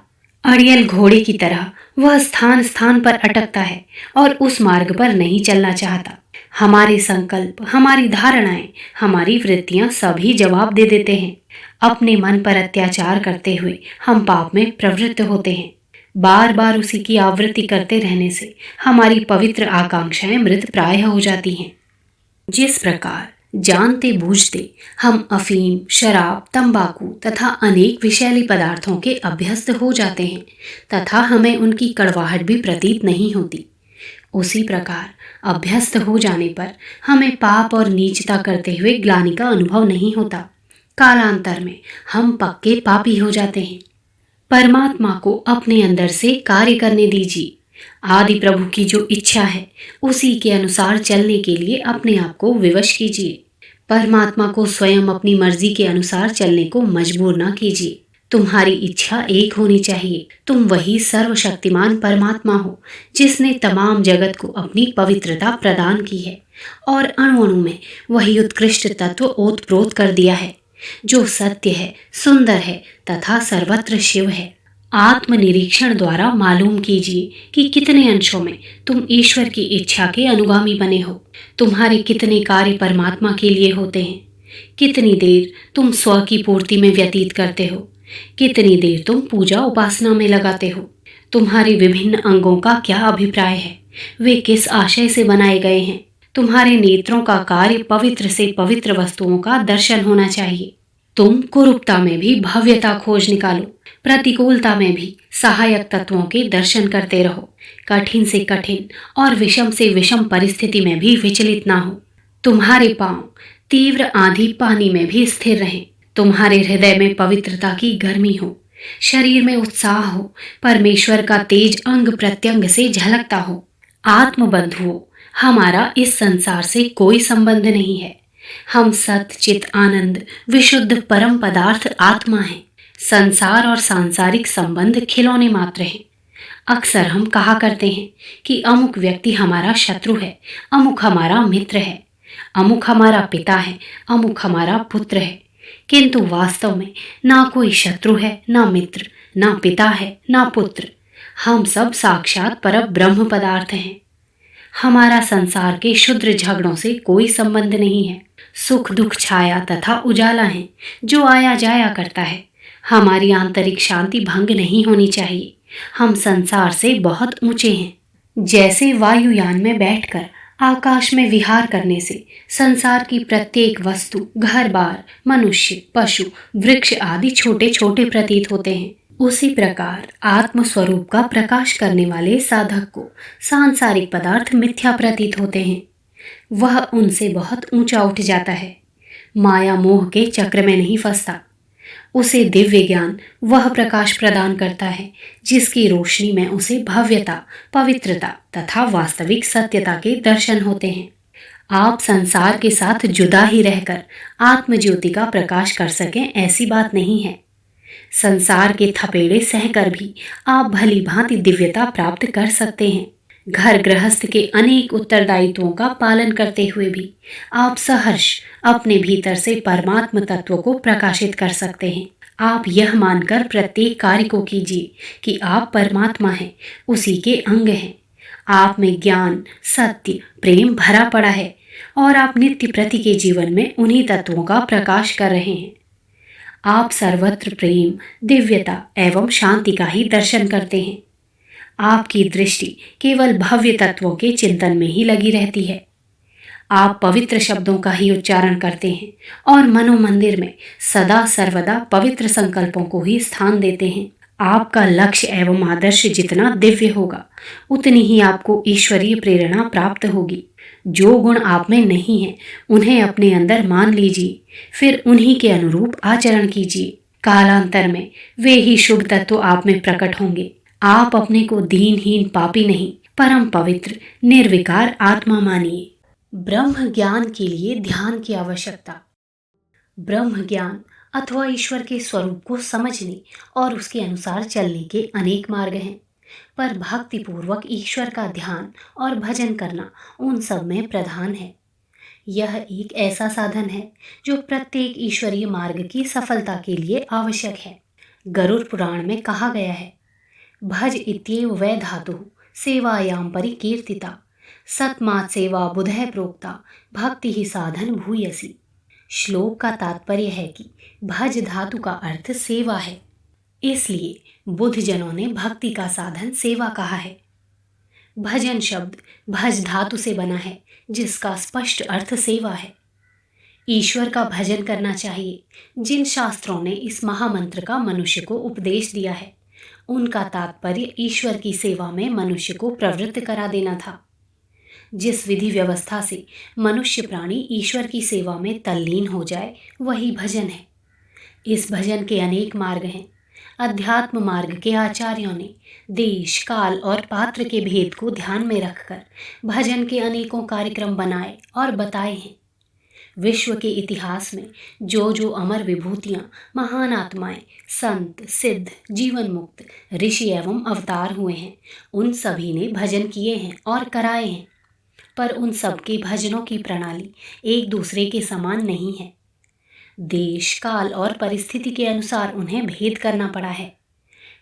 अड़ियल घोड़े की तरह वह स्थान स्थान पर अटकता है और उस मार्ग पर नहीं चलना चाहता। हमारे संकल्प, हमारी धारणाएं, हमारी वृत्तियां सभी जवाब दे देते हैं। अपने मन पर अत्याचार करते हुए हम पाप में प्रवृत्त होते हैं। बार बार उसी की आवृत्ति करते रहने से हमारी पवित्र आकांक्षाएं मृत प्राय हो जाती हैं। जिस प्रकार जानते बूझते हम अफीम, शराब, तंबाकू तथा अनेक विषैली पदार्थों के अभ्यस्त हो जाते हैं तथा हमें उनकी कड़वाहट भी प्रतीत नहीं होती, उसी प्रकार अभ्यस्त हो जाने पर हमें पाप और नीचता करते हुए ग्लानि का अनुभव नहीं होता। कालांतर में हम पक्के पापी हो जाते हैं। परमात्मा को अपने अंदर से कार्य करने दीजिए। आदि प्रभु की जो इच्छा है उसी के अनुसार चलने के लिए अपने आप को विवश कीजिए। परमात्मा को स्वयं अपनी मर्जी के अनुसार चलने को मजबूर ना कीजिए। तुम्हारी इच्छा एक होनी चाहिए। तुम वही सर्वशक्तिमान परमात्मा हो जिसने तमाम जगत को अपनी पवित्रता प्रदान की है और अणु अणु में वही उत्कृष्ट तत्व ओतप्रोत कर दिया है जो सत्य है, सुंदर है तथा सर्वत्र शिव है। आत्मनिरीक्षण द्वारा मालूम कीजिए कि कितने अंशों में तुम ईश्वर की इच्छा के अनुगामी बने हो। तुम्हारे कितने कार्य परमात्मा के लिए होते हैं। कितनी देर तुम स्व की पूर्ति में व्यतीत करते हो, कितनी देर तुम पूजा उपासना में लगाते हो। तुम्हारे विभिन्न अंगों का क्या अभिप्राय है, वे किस आशय से बनाए गए हैं। तुम्हारे नेत्रों का कार्य पवित्र से पवित्र वस्तुओं का दर्शन होना चाहिए। तुम कुरूपता में भी भव्यता खोज निकालो, प्रतिकूलता में भी सहायक तत्वों के दर्शन करते रहो। कठिन से कठिन और विषम से विषम परिस्थिति में भी विचलित ना हो। तुम्हारे पांव तीव्र आंधी पानी में भी स्थिर रहें। तुम्हारे हृदय में पवित्रता की गर्मी हो, शरीर में उत्साह हो, परमेश्वर का तेज अंग प्रत्यंग से झलकता हो। आत्मबंधुओं, हमारा इस संसार से कोई संबंध नहीं है। हम सत चित आनंद विशुद्ध परम पदार्थ आत्मा हैं। संसार और सांसारिक संबंध खिलौने मात्र हैं। अक्सर हम कहा करते हैं कि अमुक व्यक्ति हमारा शत्रु है, अमुक हमारा मित्र है, अमुक हमारा पिता है, अमुक हमारा पुत्र है। किंतु वास्तव में ना कोई शत्रु है, ना मित्र, ना पिता है, ना पुत्र। हम सब साक्षात पर ब्रह्म पदार्थ हैं। हमारा संसार के क्षुद्र झगड़ों से कोई संबंध नहीं है। सुख दुख छाया तथा उजाला है जो आया जाया करता है। हमारी आंतरिक शांति भंग नहीं होनी चाहिए। हम संसार से बहुत ऊंचे हैं। जैसे वायुयान में बैठकर आकाश में विहार करने से संसार की प्रत्येक वस्तु, घर बार, मनुष्य, पशु, वृक्ष आदि छोटे छोटे प्रतीत होते हैं, उसी प्रकार आत्म स्वरूप का प्रकाश करने वाले साधक को सांसारिक पदार्थ मिथ्या प्रतीत होते हैं। वह उनसे बहुत ऊंचा उठ जाता है, माया मोह के चक्र में नहीं फंसता। उसे दिव्य ज्ञान वह प्रकाश प्रदान करता है जिसकी रोशनी में उसे भव्यता, पवित्रता तथा वास्तविक सत्यता के दर्शन होते हैं। आप संसार के साथ जुदा ही रहकर आत्मज्योति का प्रकाश कर सकें ऐसी बात नहीं है। संसार के थपेड़े सहकर भी आप भली भांति दिव्यता प्राप्त कर सकते हैं। घर गृहस्थ के अनेक उत्तरदायित्वों का पालन करते हुए भी आप सहर्ष अपने भीतर से परमात्म तत्व को प्रकाशित कर सकते हैं। आप यह मानकर प्रत्येक कार्य को कीजिए कि आप परमात्मा हैं, उसी के अंग हैं। आप में ज्ञान, सत्य, प्रेम भरा पड़ा है और आप नित्य प्रति के जीवन में उन्हीं तत्वों का प्रकाश कर रहे हैं। आप सर्वत्र प्रेम, दिव्यता एवं शांति का ही दर्शन करते हैं। आपकी दृष्टि केवल भव्य तत्वों के चिंतन में ही लगी रहती है। आप पवित्र शब्दों का ही उच्चारण करते हैं और मनोमंदिर में सदा सर्वदा पवित्र संकल्पों को ही स्थान देते हैं। आपका लक्ष्य एवं आदर्श जितना दिव्य होगा, उतनी ही आपको ईश्वरीय प्रेरणा प्राप्त होगी। जो गुण आप में नहीं है, उन्हें अपने अंदर मान लीजिए, फिर उन्हीं के अनुरूप आचरण कीजिए। कालांतर में वे ही शुभ तत्व आप में प्रकट होंगे। आप अपने को दीनहीन पापी नहीं, परम पवित्र निर्विकार आत्मा मानिए। ब्रह्म ज्ञान के लिए ध्यान की आवश्यकता। ब्रह्म ज्ञान अथवा ईश्वर के स्वरूप को समझने और उसके अनुसार चलने के अनेक मार्ग हैं, पर भक्ति पूर्वक ईश्वर का ध्यान और भजन करना उन सब में प्रधान है। यह एक ऐसा साधन है जो प्रत्येक ईश्वरीय मार्ग की सफलता के लिए आवश्यक है। गरुड़ पुराण में कहा गया है, भज इत्येव वै धातु सेवायाम परिकीर्तिता सतमात सेवा बुधः प्रोक्ता भक्ति ही साधन भूयसी। श्लोक का तात्पर्य है कि भज धातु का अर्थ सेवा है, इसलिए बुद्ध जनों ने भक्ति का साधन सेवा कहा है। भजन शब्द भज धातु से बना है, जिसका स्पष्ट अर्थ सेवा है। ईश्वर का भजन करना चाहिए। जिन शास्त्रों ने इस महामंत्र का मनुष्य को उपदेश दिया है, उनका तात्पर्य ईश्वर की सेवा में मनुष्य को प्रवृत्त करा देना था। जिस विधि व्यवस्था से मनुष्य प्राणी ईश्वर की सेवा में तल्लीन हो जाए, वही भजन है। इस भजन के अनेक मार्ग हैं। अध्यात्म मार्ग के आचार्यों ने देश, काल और पात्र के भेद को ध्यान में रखकर भजन के अनेकों कार्यक्रम बनाए और बताए हैं। विश्व के इतिहास में जो जो अमर विभूतियां, महान आत्माएं, संत, सिद्ध, जीवन मुक्त, ऋषि एवं अवतार हुए हैं, उन सभी ने भजन किए हैं और कराए हैं, पर उन सबके भजनों की प्रणाली एक दूसरे के समान नहीं है। देश, काल और परिस्थिति के अनुसार उन्हें भेद करना पड़ा है।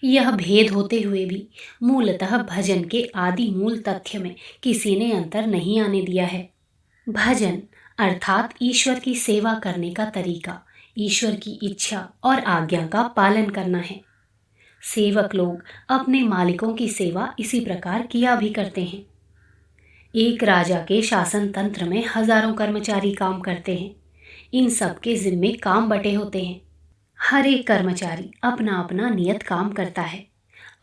यह भेद होते हुए भी मूलतः भजन के आदि मूल तथ्य में किसी ने अंतर नहीं आने दिया है। भजन अर्थात ईश्वर की सेवा करने का तरीका ईश्वर की इच्छा और आज्ञा का पालन करना है। सेवक लोग अपने मालिकों की सेवा इसी प्रकार किया भी करते हैं। एक राजा के शासन तंत्र में हजारों कर्मचारी काम करते हैं। इन सब के जिम्मे काम बटे होते हैं। हर एक कर्मचारी अपना अपना नियत काम करता है।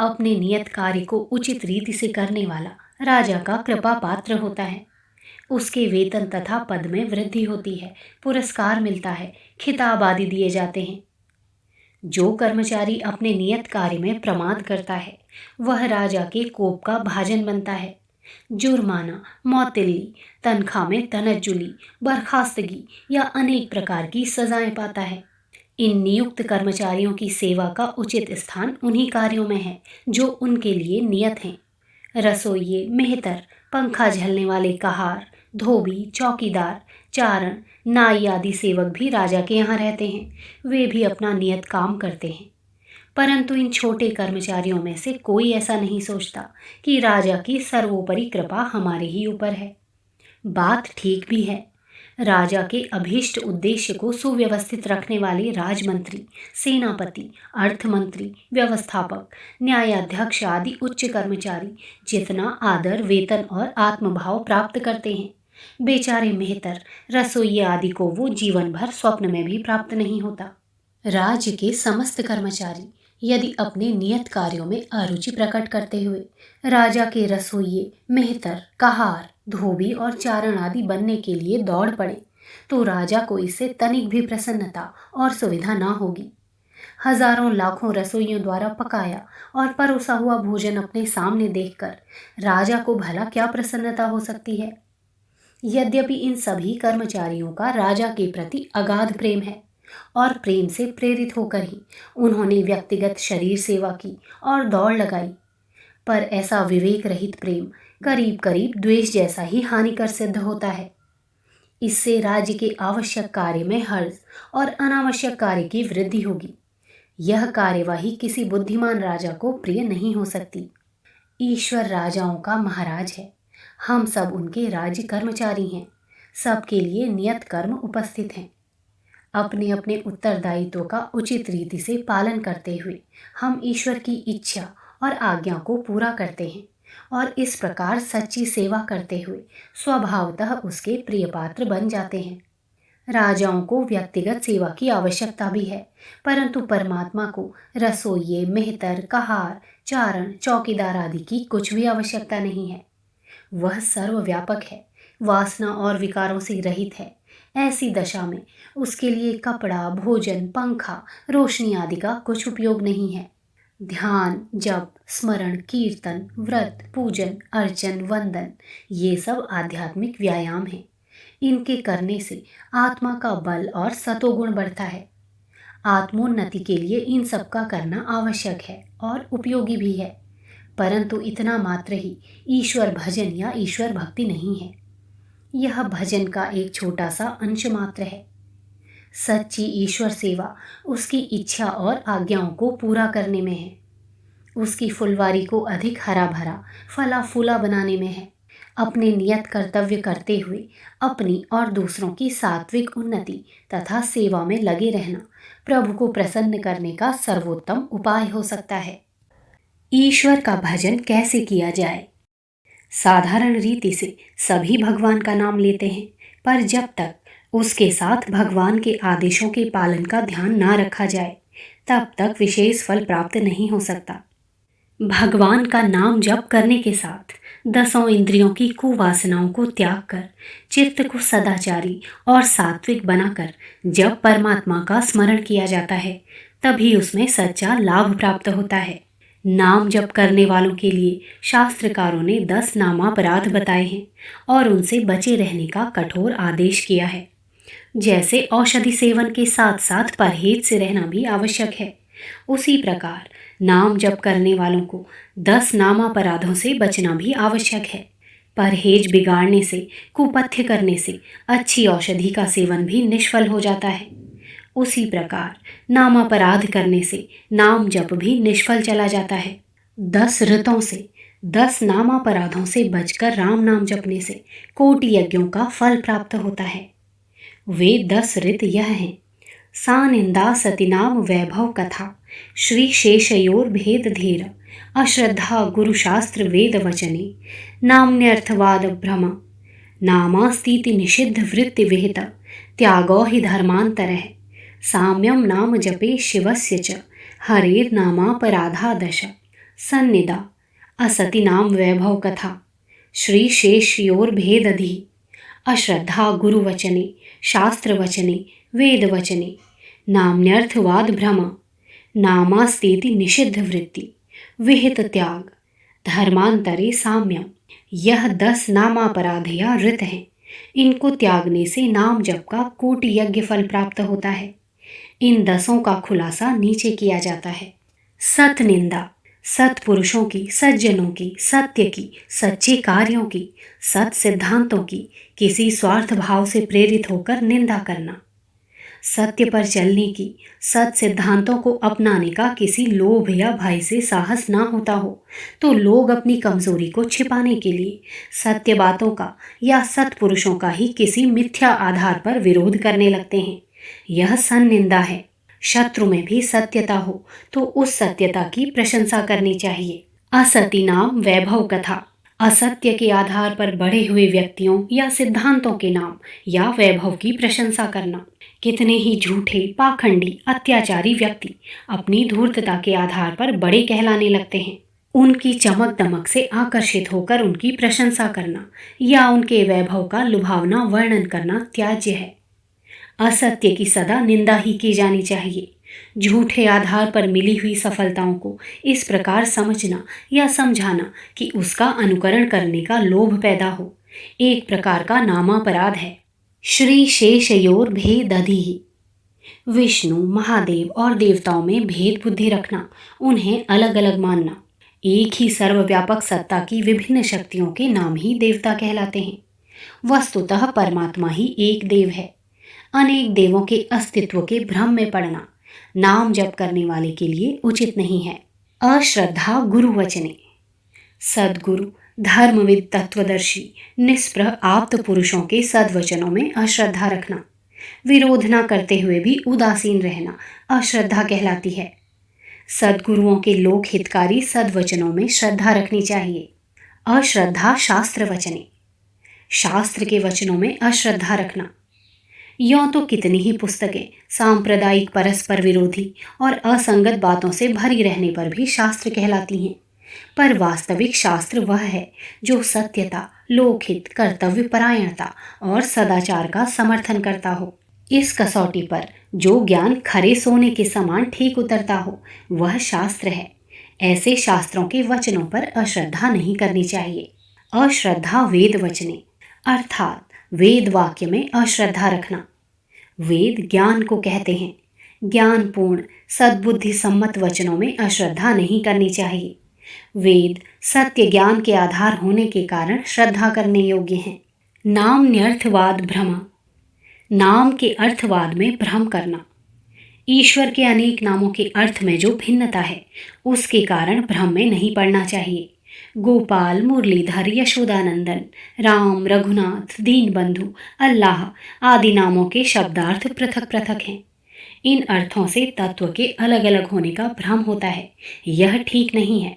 अपने नियत कार्य को उचित रीति से करने वाला राजा का कृपा पात्र होता है। उसके वेतन तथा पद में वृद्धि होती है, पुरस्कार मिलता है, खिताब आदि दिए जाते हैं। जो कर्मचारी अपने नियत कार्य में प्रमाद करता है, वह राजा के कोप का भाजन बनता है। जुर्माना, मौतिल्ली, तनख्वाह में तनज्जुली, बर्खास्तगी या अनेक प्रकार की सजाएं पाता है। इन नियुक्त कर्मचारियों की सेवा का उचित स्थान उन्हीं कार्यों में है जो उनके लिए नियत हैं। रसोइये, मेहतर, पंखा झलने वाले कहार, धोबी, चौकीदार, चारण, नाई आदि सेवक भी राजा के यहाँ रहते हैं। वे भी अपना नियत काम करते हैं, परंतु इन छोटे कर्मचारियों में से कोई ऐसा नहीं सोचता कि राजा की सर्वोपरि कृपा हमारे ही ऊपर है। बात ठीक भी है। राजा के अभीष्ट उद्देश्य को सुव्यवस्थित रखने वाले राजमंत्री, सेनापति, अर्थमंत्री, व्यवस्थापक, न्यायाध्यक्ष आदि उच्च कर्मचारी जितना आदर, वेतन और आत्मभाव प्राप्त करते हैं, बेचारे मेहतर, रसोइये आदि को वो जीवन भर स्वप्न में भी प्राप्त नहीं होता। राज्य के समस्त कर्मचारी यदि अपने नियत कार्यों में अरुचि प्रकट करते हुए राजा के रसोइये, मेहतर, कहार, धोबी और चारण आदि बनने के लिए दौड़ पड़े, तो राजा को इससे तनिक भी प्रसन्नता और सुविधा न होगी। हजारों लाखों रसोइयों द्वारा पकाया और परोसा हुआ भोजन अपने सामने देखकर राजा को भला क्या प्रसन्नता हो सकती है। यद्यपि इन सभी कर्मचारियों का राजा के प्रति अगाध प्रेम है और प्रेम से प्रेरित होकर ही उन्होंने व्यक्तिगत शरीर सेवा की और दौड़ लगाई, पर ऐसा विवेक रहित प्रेम करीब करीब द्वेष जैसा ही हानिकर सिद्ध होता है। इससे राज्य के आवश्यक कार्य में हर्ष और अनावश्यक कार्य की वृद्धि होगी। यह कार्यवाही किसी बुद्धिमान राजा को प्रिय नहीं हो सकती। ईश्वर राजाओं का महाराज है, हम सब उनके राज्य कर्मचारी हैं। सबके लिए नियत कर्म उपस्थित हैं। अपने अपने उत्तरदायित्व का उचित रीति से पालन करते हुए हम ईश्वर की इच्छा और आज्ञा को पूरा करते हैं, और इस प्रकार सच्ची सेवा करते हुए स्वभावतः उसके प्रिय पात्र बन जाते हैं। राजाओं को व्यक्तिगत सेवा की आवश्यकता भी है, परंतु परमात्मा को रसोइये, मेहतर, कहार, चारण, चौकीदार आदि की कुछ भी आवश्यकता नहीं है। वह सर्वव्यापक है, वासना और विकारों से रहित है। ऐसी दशा में उसके लिए कपड़ा, भोजन, पंखा, रोशनी आदि का कुछ उपयोग नहीं है। ध्यान, जप, स्मरण, कीर्तन, व्रत, पूजन, अर्चन, वंदन, ये सब आध्यात्मिक व्यायाम हैं। इनके करने से आत्मा का बल और सतोगुण बढ़ता है। आत्मोन्नति के लिए इन सब का करना आवश्यक है और उपयोगी भी है, परंतु इतना मात्र ही ईश्वर भजन या ईश्वर भक्ति नहीं है। यह भजन का एक छोटा सा अंश मात्र है। सच्ची ईश्वर सेवा उसकी इच्छा और आज्ञाओं को पूरा करने में है। उसकी फुलवारी को अधिक हरा भरा, फला फूला बनाने में है। अपने नियत कर्तव्य करते हुए अपनी और दूसरों की सात्विक उन्नति तथा सेवा में लगे रहना प्रभु को प्रसन्न करने का सर्वोत्तम उपाय हो सकता है। ईश्वर का भजन कैसे किया जाए? साधारण रीति से सभी भगवान का नाम लेते हैं, पर जब तक उसके साथ भगवान के आदेशों के पालन का ध्यान ना रखा जाए, तब तक विशेष फल प्राप्त नहीं हो सकता। भगवान का नाम जप करने के साथ 10 इंद्रियों की कुवासनाओं को त्याग कर चित्त को सदाचारी और सात्विक बनाकर जब परमात्मा का स्मरण किया जाता है, तभी उसमें सच्चा लाभ प्राप्त होता है। नाम जप करने वालों के लिए शास्त्रकारों ने 10 नामापराध बताए हैं और उनसे बचे रहने का कठोर आदेश किया है। जैसे औषधि सेवन के साथ साथ परहेज से रहना भी आवश्यक है, उसी प्रकार नाम जप करने वालों को 10 नामापराधों से बचना भी आवश्यक है। परहेज बिगाड़ने से, कुपथ्य करने से अच्छी औषधि का सेवन भी निष्फल हो जाता है। उसी प्रकार नामापराध करने से नाम जप भी निष्फल चला जाता है। 10 ऋतों से 10 नामापराधों से बचकर राम नाम जपने से कोटि यज्ञों का फल प्राप्त होता है। वे 10 ऋत यह हैं: सानिंदा सतीनाम वैभव कथा, श्री शेषयोर भेद धीर, अश्रद्धा गुरुशास्त्र वेद वचने, नाम्यर्थवाद भ्रम, नामास्तीति निषिद्ध वृत्ति विहित, त्यागो हि धर्मांतरः, साम्यम नाम जपे शिवस्य च, हरेर्नामापराधा 10, सन्निदा असति नाम वैभव कथा, श्री शेषयोर्भेदधि, अश्रद्धा गुरुवचने, शास्त्रवचने, वेदवचने, नाम्यर्थवाद भ्रम, नामास्तीति निषिद्ध वृत्ति, विहित त्याग, धर्मांतरे साम्यम। यह 10 नामापराध या ऋत हैं। इनको त्यागने से नाम जप का कोटि यज्ञ फल प्राप्त होता है। इन 10 का खुलासा नीचे किया जाता है। सत निंदा, सत्पुरुषों की, सज्जनों की, सत्य की, सच्चे कार्यों की, सत सिद्धांतों की किसी स्वार्थ भाव से प्रेरित होकर निंदा करना। सत्य पर चलने की, सत सिद्धांतों को अपनाने का किसी लोभ या भय से साहस ना होता हो, तो लोग अपनी कमजोरी को छिपाने के लिए सत्य बातों का या सत्पुरुषों का ही किसी मिथ्या आधार पर विरोध करने लगते हैं। यह सन्निंदा है। शत्रु में भी सत्यता हो तो उस सत्यता की प्रशंसा करनी चाहिए। असति नाम वैभव कथा, असत्य के आधार पर बढ़े हुए व्यक्तियों या सिद्धांतों के नाम या वैभव की प्रशंसा करना। कितने ही झूठे, पाखंडी, अत्याचारी व्यक्ति अपनी धूर्तता के आधार पर बड़े कहलाने लगते हैं। उनकी चमक दमक से आकर्षित होकर उनकी प्रशंसा करना या उनके वैभव का लुभावना वर्णन करना त्याज्य है। असत्य की सदा निंदा ही की जानी चाहिए। झूठे आधार पर मिली हुई सफलताओं को इस प्रकार समझना या समझाना कि उसका अनुकरण करने का लोभ पैदा हो, एक प्रकार का नामापराध है। श्री शेषयोर भेदधि, विष्णु, महादेव और देवताओं में भेद बुद्धि रखना, उन्हें अलग अलग मानना। एक ही सर्वव्यापक सत्ता की विभिन्न शक्तियों के नाम ही देवता कहलाते हैं। वस्तुतः परमात्मा ही एक देव है। अनेक देवों के अस्तित्व के भ्रम में पड़ना नाम जप करने वाले के लिए उचित नहीं है। अश्रद्धा गुरु वचने, सद्गुरु, धर्मविद, तत्वदर्शी, निष्प्रह आप्त पुरुषों के सद्वचनों में अश्रद्धा रखना, विरोध न करते हुए भी उदासीन रहना अश्रद्धा कहलाती है। सद्गुरुओं के लोक हितकारी सद्वचनों में श्रद्धा रखनी चाहिए। अश्रद्धा शास्त्र वचने, शास्त्र के वचनों में अश्रद्धा रखना। यों तो कितनी ही पुस्तकें सांप्रदायिक, परस्पर विरोधी और असंगत बातों से भरी रहने पर भी शास्त्र कहलाती हैं, पर वास्तविक शास्त्र वह है जो सत्यता, लोकहित, कर्तव्य परायणता और सदाचार का समर्थन करता हो। इस कसौटी पर जो ज्ञान खरे सोने के समान ठीक उतरता हो वह शास्त्र है। ऐसे शास्त्रों के वचनों पर अश्रद्धा नहीं करनी चाहिए। अश्रद्धा वेद वचने, अर्थात वेद वाक्य में अश्रद्धा रखना। वेद ज्ञान को कहते हैं। ज्ञानपूर्ण, सद्बुद्धि सम्मत वचनों में अश्रद्धा नहीं करनी चाहिए। वेद सत्य ज्ञान के आधार होने के कारण श्रद्धा करने योग्य हैं। नाम न्यर्थवाद भ्रम, नाम के अर्थवाद में भ्रम करना। ईश्वर के अनेक नामों के अर्थ में जो भिन्नता है उसके कारण भ्रम में नहीं पड़ना चाहिए। गोपाल, मुरलीधर, यशोदानंदन, राम, रघुनाथ, दीनबंधु, अल्लाह आदि नामों के शब्दार्थ पृथक पृथक हैं। इन अर्थों से तत्व के अलग अलग होने का भ्रम होता है। यह ठीक नहीं है।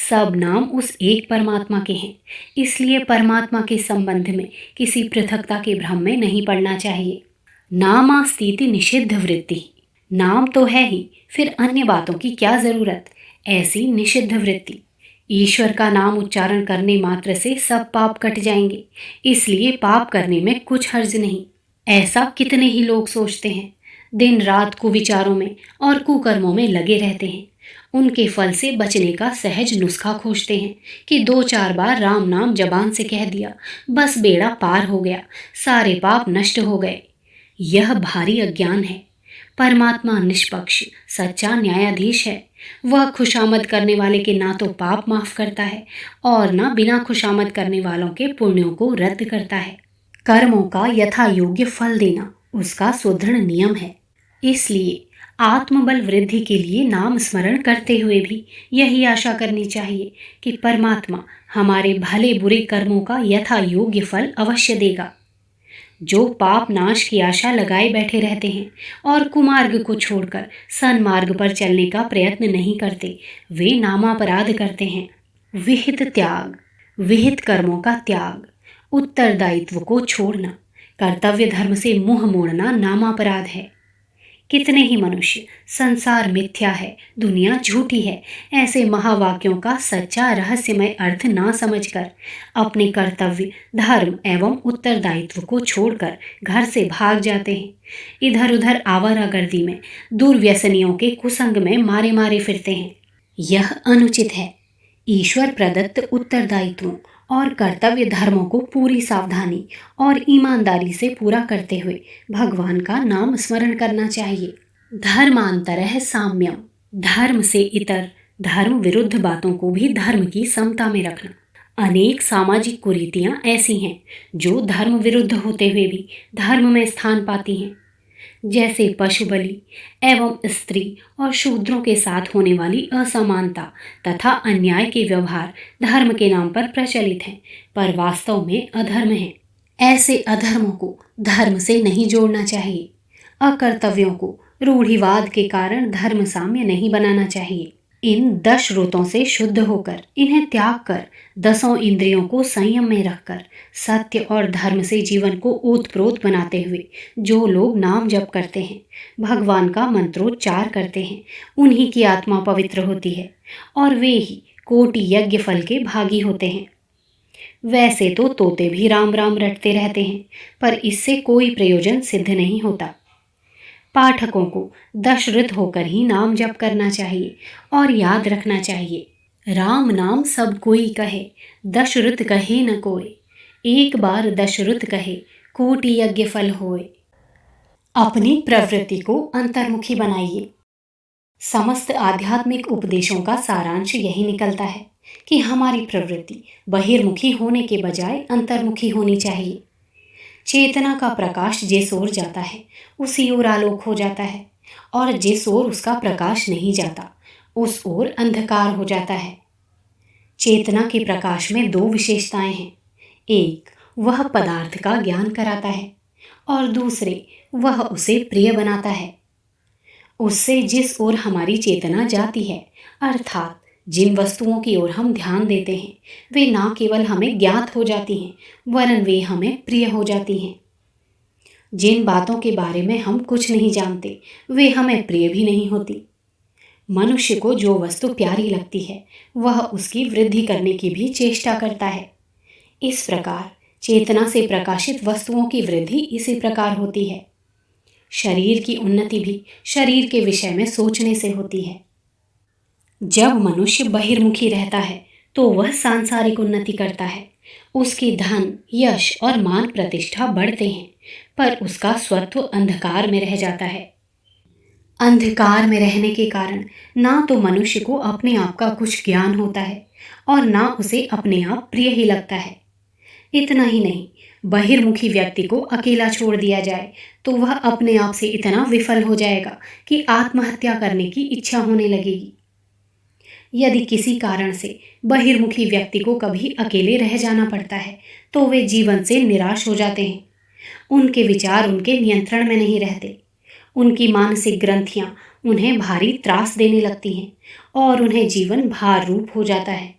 सब नाम उस एक परमात्मा के हैं, इसलिए परमात्मा के संबंध में किसी पृथकता के भ्रम में नहीं पड़ना चाहिए। नामास्तीति निषिद्ध वृत्ति, नाम तो है ही, फिर अन्य बातों की क्या जरूरत, ऐसी निषिद्ध वृत्ति। ईश्वर का नाम उच्चारण करने मात्र से सब पाप कट जाएंगे, इसलिए पाप करने में कुछ हर्ज नहीं। ऐसा कितने ही लोग सोचते हैं, दिन रात कुविचारों में और कुकर्मों में लगे रहते हैं। उनके फल से बचने का सहज नुस्खा खोजते हैं कि 2-4 बार राम नाम जबान से कह दिया, बस बेड़ा पार हो गया, सारे पाप नष्ट हो गए। यह भारी अज्ञान है। परमात्मा निष्पक्ष, सच्चा न्यायाधीश है। वह खुशामद करने वाले के ना तो पाप माफ करता है और ना बिना खुशामद करने वालों के पुण्यों को रद्द करता है। कर्मों का यथा योग्य फल देना उसका सुदृढ़ नियम है। इसलिए आत्मबल वृद्धि के लिए नाम स्मरण करते हुए भी यही आशा करनी चाहिए कि परमात्मा हमारे भले बुरे कर्मों का यथा योग्य फल अवश्य देगा। जो पाप नाश की आशा लगाए बैठे रहते हैं और कुमार्ग को छोड़कर सन्मार्ग पर चलने का प्रयत्न नहीं करते, वे नामापराध करते हैं। विहित त्याग, विहित कर्मों का त्याग, उत्तरदायित्व को छोड़ना, कर्तव्य धर्म से मुंह मोड़ना नामापराध है। कितने ही मनुष्य संसार मिथ्या है, दुनिया झूठी है, ऐसे महावाक्यों का सच्चा रहस्यमय अर्थ ना समझकर अपने कर्तव्य, धर्म एवं उत्तरदायित्व को छोड़कर घर से भाग जाते हैं। इधर उधर आवारागर्दी में, दुर्व्यसनियों के कुसंग में मारे मारे फिरते हैं। यह अनुचित है। ईश्वर प्रदत्त उत्तरदायित्वों और कर्तव्य धर्मों को पूरी सावधानी और ईमानदारी से पूरा करते हुए भगवान का नाम स्मरण करना चाहिए। धर्मांतरः साम्यम, धर्म से इतर धर्म विरुद्ध बातों को भी धर्म की समता में रखना। अनेक सामाजिक कुरीतियां ऐसी हैं जो धर्म विरुद्ध होते हुए भी धर्म में स्थान पाती हैं, जैसे पशु बलि एवं स्त्री और शूद्रों के साथ होने वाली असमानता तथा अन्याय के व्यवहार धर्म के नाम पर प्रचलित हैं, पर वास्तव में अधर्म हैं। ऐसे अधर्मों को धर्म से नहीं जोड़ना चाहिए। अकर्तव्यों को रूढ़िवाद के कारण धर्म साम्य नहीं बनाना चाहिए। इन 10 श्रोतों से शुद्ध होकर, इन्हें त्याग कर, 10 इंद्रियों को संयम में रखकर, सत्य और धर्म से जीवन को ओतप्रोत बनाते हुए जो लोग नाम जप करते हैं, भगवान का मंत्रोच्चार करते हैं, उन्हीं की आत्मा पवित्र होती है और वे ही कोटि यज्ञ फल के भागी होते हैं। वैसे तो तोते भी राम राम रटते रहते हैं, पर इससे कोई प्रयोजन सिद्ध नहीं होता। पाठकों को दशरथ होकर ही नाम जप करना चाहिए और याद रखना चाहिए, राम नाम सब कोई कहे, दशरथ कहे न कोई, एक बार दशरथ कहे, कोटि यज्ञ फल होए। अपनी प्रवृत्ति को अंतर्मुखी बनाइए। समस्त आध्यात्मिक उपदेशों का सारांश यही निकलता है कि हमारी प्रवृत्ति बहिर्मुखी होने के बजाय अंतर्मुखी होनी चाहिए। चेतना का प्रकाश जिस ओर जाता है उसी ओर आलोक हो जाता है, और जिस ओर उसका प्रकाश नहीं जाता उस ओर अंधकार हो जाता है। चेतना के प्रकाश में 2 विशेषताएं हैं। एक, वह पदार्थ का ज्ञान कराता है, और दूसरे, वह उसे प्रिय बनाता है। उससे जिस ओर हमारी चेतना जाती है, अर्थात जिन वस्तुओं की ओर हम ध्यान देते हैं वे न केवल हमें ज्ञात हो जाती हैं वरन वे हमें प्रिय हो जाती हैं। जिन बातों के बारे में हम कुछ नहीं जानते वे हमें प्रिय भी नहीं होती। मनुष्य को जो वस्तु प्यारी लगती है वह उसकी वृद्धि करने की भी चेष्टा करता है। इस प्रकार चेतना से प्रकाशित वस्तुओं की वृद्धि इसी प्रकार होती है। शरीर की उन्नति भी शरीर के विषय में सोचने से होती है। जब मनुष्य बहिर्मुखी रहता है तो वह सांसारिक उन्नति करता है। उसकी धन, यश और मान प्रतिष्ठा बढ़ते हैं, पर उसका स्वत्व अंधकार में रह जाता है। अंधकार में रहने के कारण ना तो मनुष्य को अपने आप का कुछ ज्ञान होता है और ना उसे अपने आप प्रिय ही लगता है। इतना ही नहीं, बहिर्मुखी व्यक्ति को अकेला छोड़ दिया जाए तो वह अपने आप से इतना विफल हो जाएगा कि आत्महत्या करने की इच्छा होने लगेगी। यदि किसी कारण से बहिर्मुखी व्यक्ति को कभी अकेले रह जाना पड़ता है तो वे जीवन से निराश हो जाते हैं। उनके विचार उनके नियंत्रण में नहीं रहते। उनकी मानसिक ग्रंथियां उन्हें भारी त्रास देने लगती हैं और उन्हें जीवन भार रूप हो जाता है।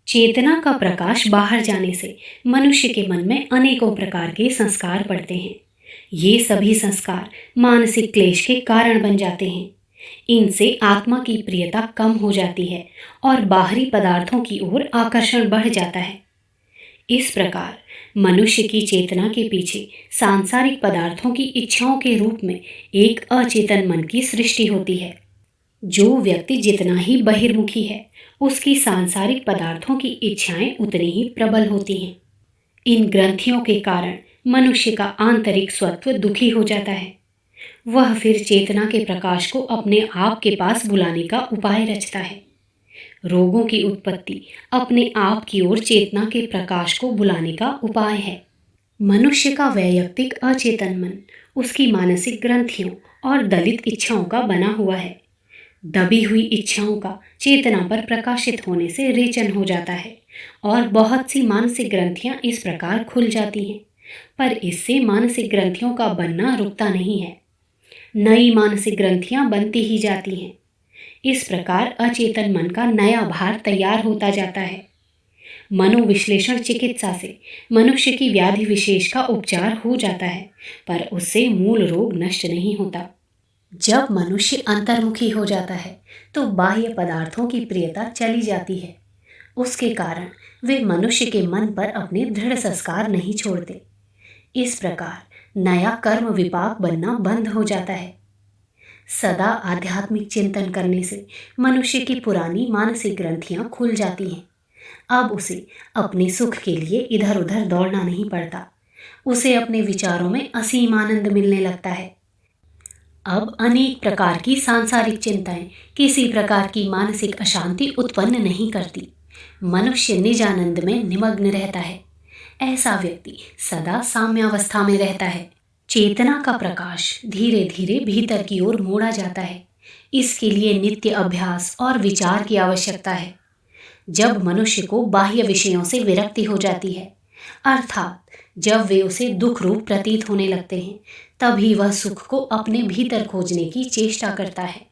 चेतना का प्रकाश बाहर जाने से मनुष्य के मन में अनेकों प्रकार के संस्कार पड़ते हैं। ये सभी संस्कार मानसिक क्लेश के कारण बन जाते हैं। इनसे आत्मा की प्रियता कम हो जाती है और बाहरी पदार्थों की ओर आकर्षण बढ़ जाता है। इस प्रकार मनुष्य की चेतना के पीछे सांसारिक पदार्थों की इच्छाओं के रूप में एक अचेतन मन की सृष्टि होती है। जो व्यक्ति जितना ही बहिर्मुखी है उसकी सांसारिक पदार्थों की इच्छाएं उतनी ही प्रबल होती हैं। इन ग्रंथियों के कारण मनुष्य का आंतरिक स्वत्व दुखी हो जाता है। वह फिर चेतना के प्रकाश को अपने आप के पास बुलाने का उपाय रचता है। रोगों की उत्पत्ति अपने आप की ओर चेतना के प्रकाश को बुलाने का उपाय है। मनुष्य का वैयक्तिक अचेतन मन उसकी मानसिक ग्रंथियों और दलित इच्छाओं का बना हुआ है। दबी हुई इच्छाओं का चेतना पर प्रकाशित होने से रेचन हो जाता है और बहुत सी मानसिक ग्रंथियां इस प्रकार खुल जाती हैं, पर इससे मानसिक ग्रंथियों का बनना रुकता नहीं है। नई मानसिक ग्रंथियां बनती ही जाती हैं। इस प्रकार अचेतन मन का नया भार तैयार होता जाता है। मनोविश्लेषण चिकित्सा से मनुष्य की व्याधि विशेष का उपचार हो जाता है, पर उससे मूल रोग नष्ट नहीं होता। जब मनुष्य अंतर्मुखी हो जाता है तो बाह्य पदार्थों की प्रियता चली जाती है। उसके कारण वे मनुष्य के मन पर अपने दृढ़ संस्कार नहीं छोड़ते। इस प्रकार नया कर्म विपाक बनना बंद हो जाता है। सदा आध्यात्मिक चिंतन करने से मनुष्य की पुरानी मानसिक ग्रंथियां खुल जाती हैं। अब उसे अपने सुख के लिए इधर उधर दौड़ना नहीं पड़ता। उसे अपने विचारों में असीम आनंद मिलने लगता है। अब अनेक प्रकार की सांसारिक चिंताएं किसी प्रकार की मानसिक अशांति उत्पन्न नहीं करती। मनुष्य निजानंद में निमग्न रहता है। ऐसा व्यक्ति सदा साम्यावस्था में रहता है। चेतना का प्रकाश धीरे धीरे भीतर की ओर मोड़ा जाता है। इसके लिए नित्य अभ्यास और विचार की आवश्यकता है। जब मनुष्य को बाह्य विषयों से विरक्ति हो जाती है, अर्थात जब वे उसे दुख रूप प्रतीत होने लगते हैं, तभी वह सुख को अपने भीतर खोजने की चेष्टा करता है।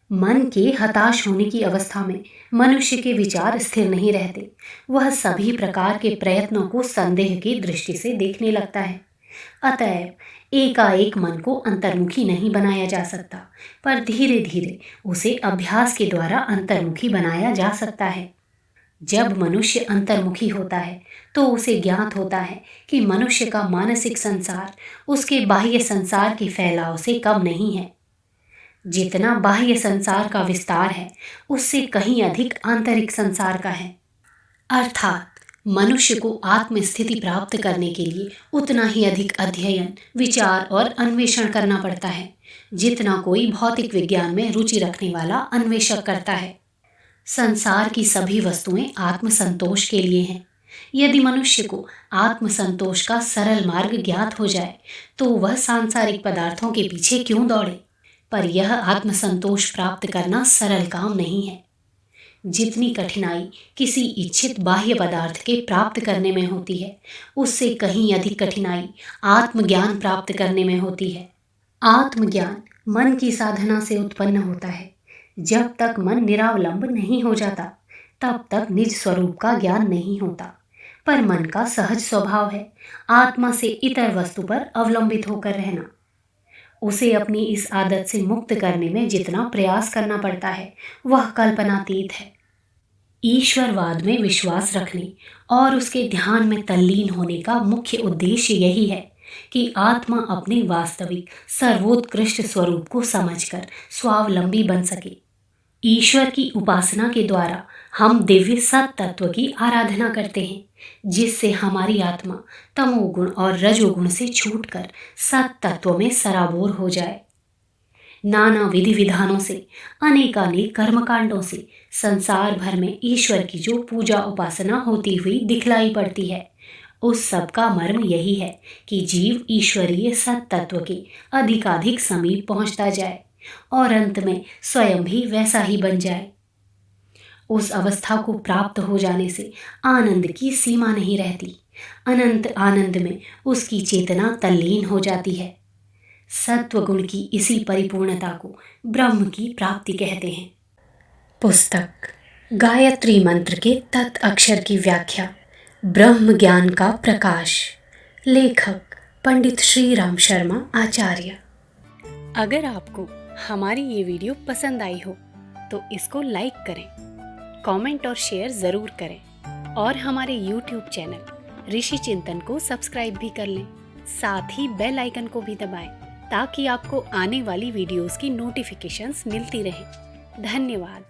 मन के हताश होने की अवस्था में मनुष्य के विचार स्थिर नहीं रहते। वह सभी प्रकार के प्रयत्नों को संदेह की दृष्टि से देखने लगता है। अतएव एकाएक मन को अंतर्मुखी नहीं बनाया जा सकता, पर धीरे धीरे उसे अभ्यास के द्वारा अंतर्मुखी बनाया जा सकता है। जब मनुष्य अंतर्मुखी होता है तो उसे ज्ञात होता है कि मनुष्य का मानसिक संसार उसके बाह्य संसार के फैलाव से कम नहीं है। जितना बाह्य संसार का विस्तार है उससे कहीं अधिक आंतरिक संसार का है। अर्थात मनुष्य को आत्मस्थिति प्राप्त करने के लिए उतना ही अधिक अध्ययन, विचार और अन्वेषण करना पड़ता है जितना कोई भौतिक विज्ञान में रुचि रखने वाला अन्वेषक करता है। संसार की सभी वस्तुएं आत्मसंतोष के लिए हैं। यदि मनुष्य को आत्मसंतोष का सरल मार्ग ज्ञात हो जाए तो वह सांसारिक पदार्थों के पीछे क्यों दौड़े। पर यह आत्मसंतोष प्राप्त करना सरल काम नहीं है। जितनी कठिनाई किसी इच्छित बाह्य पदार्थ के प्राप्त करने में होती है, उससे कहीं अधिक कठिनाई आत्मज्ञान प्राप्त करने में होती है। आत्मज्ञान मन की साधना से उत्पन्न होता है। जब तक मन निरावलंब नहीं हो जाता तब तक निज स्वरूप का ज्ञान नहीं होता। पर मन का सहज स्वभाव है आत्मा से इतर वस्तु पर अवलंबित होकर रहना। उसे अपनी इस आदत से मुक्त करने में जितना प्रयास करना पड़ता है वह कल्पनातीत है। ईश्वरवाद में विश्वास रखने और उसके ध्यान में तल्लीन होने का मुख्य उद्देश्य यही है कि आत्मा अपने वास्तविक सर्वोत्कृष्ट स्वरूप को समझकर स्वावलंबी बन सके। ईश्वर की उपासना के द्वारा हम दिव्य सत तत्व की आराधना करते हैं, जिससे हमारी आत्मा तमोगुण और रजोगुण से छूटकर सत तत्व में सराबोर हो जाए। नाना विधि विधानों से, अनेकानेक कर्मकांडों से संसार भर में ईश्वर की जो पूजा उपासना होती हुई दिखलाई पड़ती है, उस सब का मर्म यही है कि जीव ईश्वरीय सत तत्व के अधिकाधिक समीप पहुंचता जाए और अंत में स्वयं भी वैसा ही बन जाए। उस अवस्था को प्राप्त हो जाने से आनंद की सीमा नहीं रहती। अनंत आनंद में उसकी चेतना तल्लीन हो जाती है। सत्वगुण की इसी परिपूर्णता को ब्रह्म की प्राप्ति कहते हैं। पुस्तक गायत्री मंत्र के तत् अक्षर की व्याख्या, ब्रह्म ज्ञान का प्रकाश। लेखक पंडित श्री राम शर्मा आचार्य। अगर आपको हमारी ये वीडियो पसंद आई हो तो इसको लाइक करें, कमेंट और शेयर ज़रूर करें और हमारे YouTube चैनल ऋषि चिंतन को सब्सक्राइब भी कर लें। साथ ही बेल आइकन को भी दबाएं ताकि आपको आने वाली वीडियोस की नोटिफिकेशंस मिलती रहें। धन्यवाद।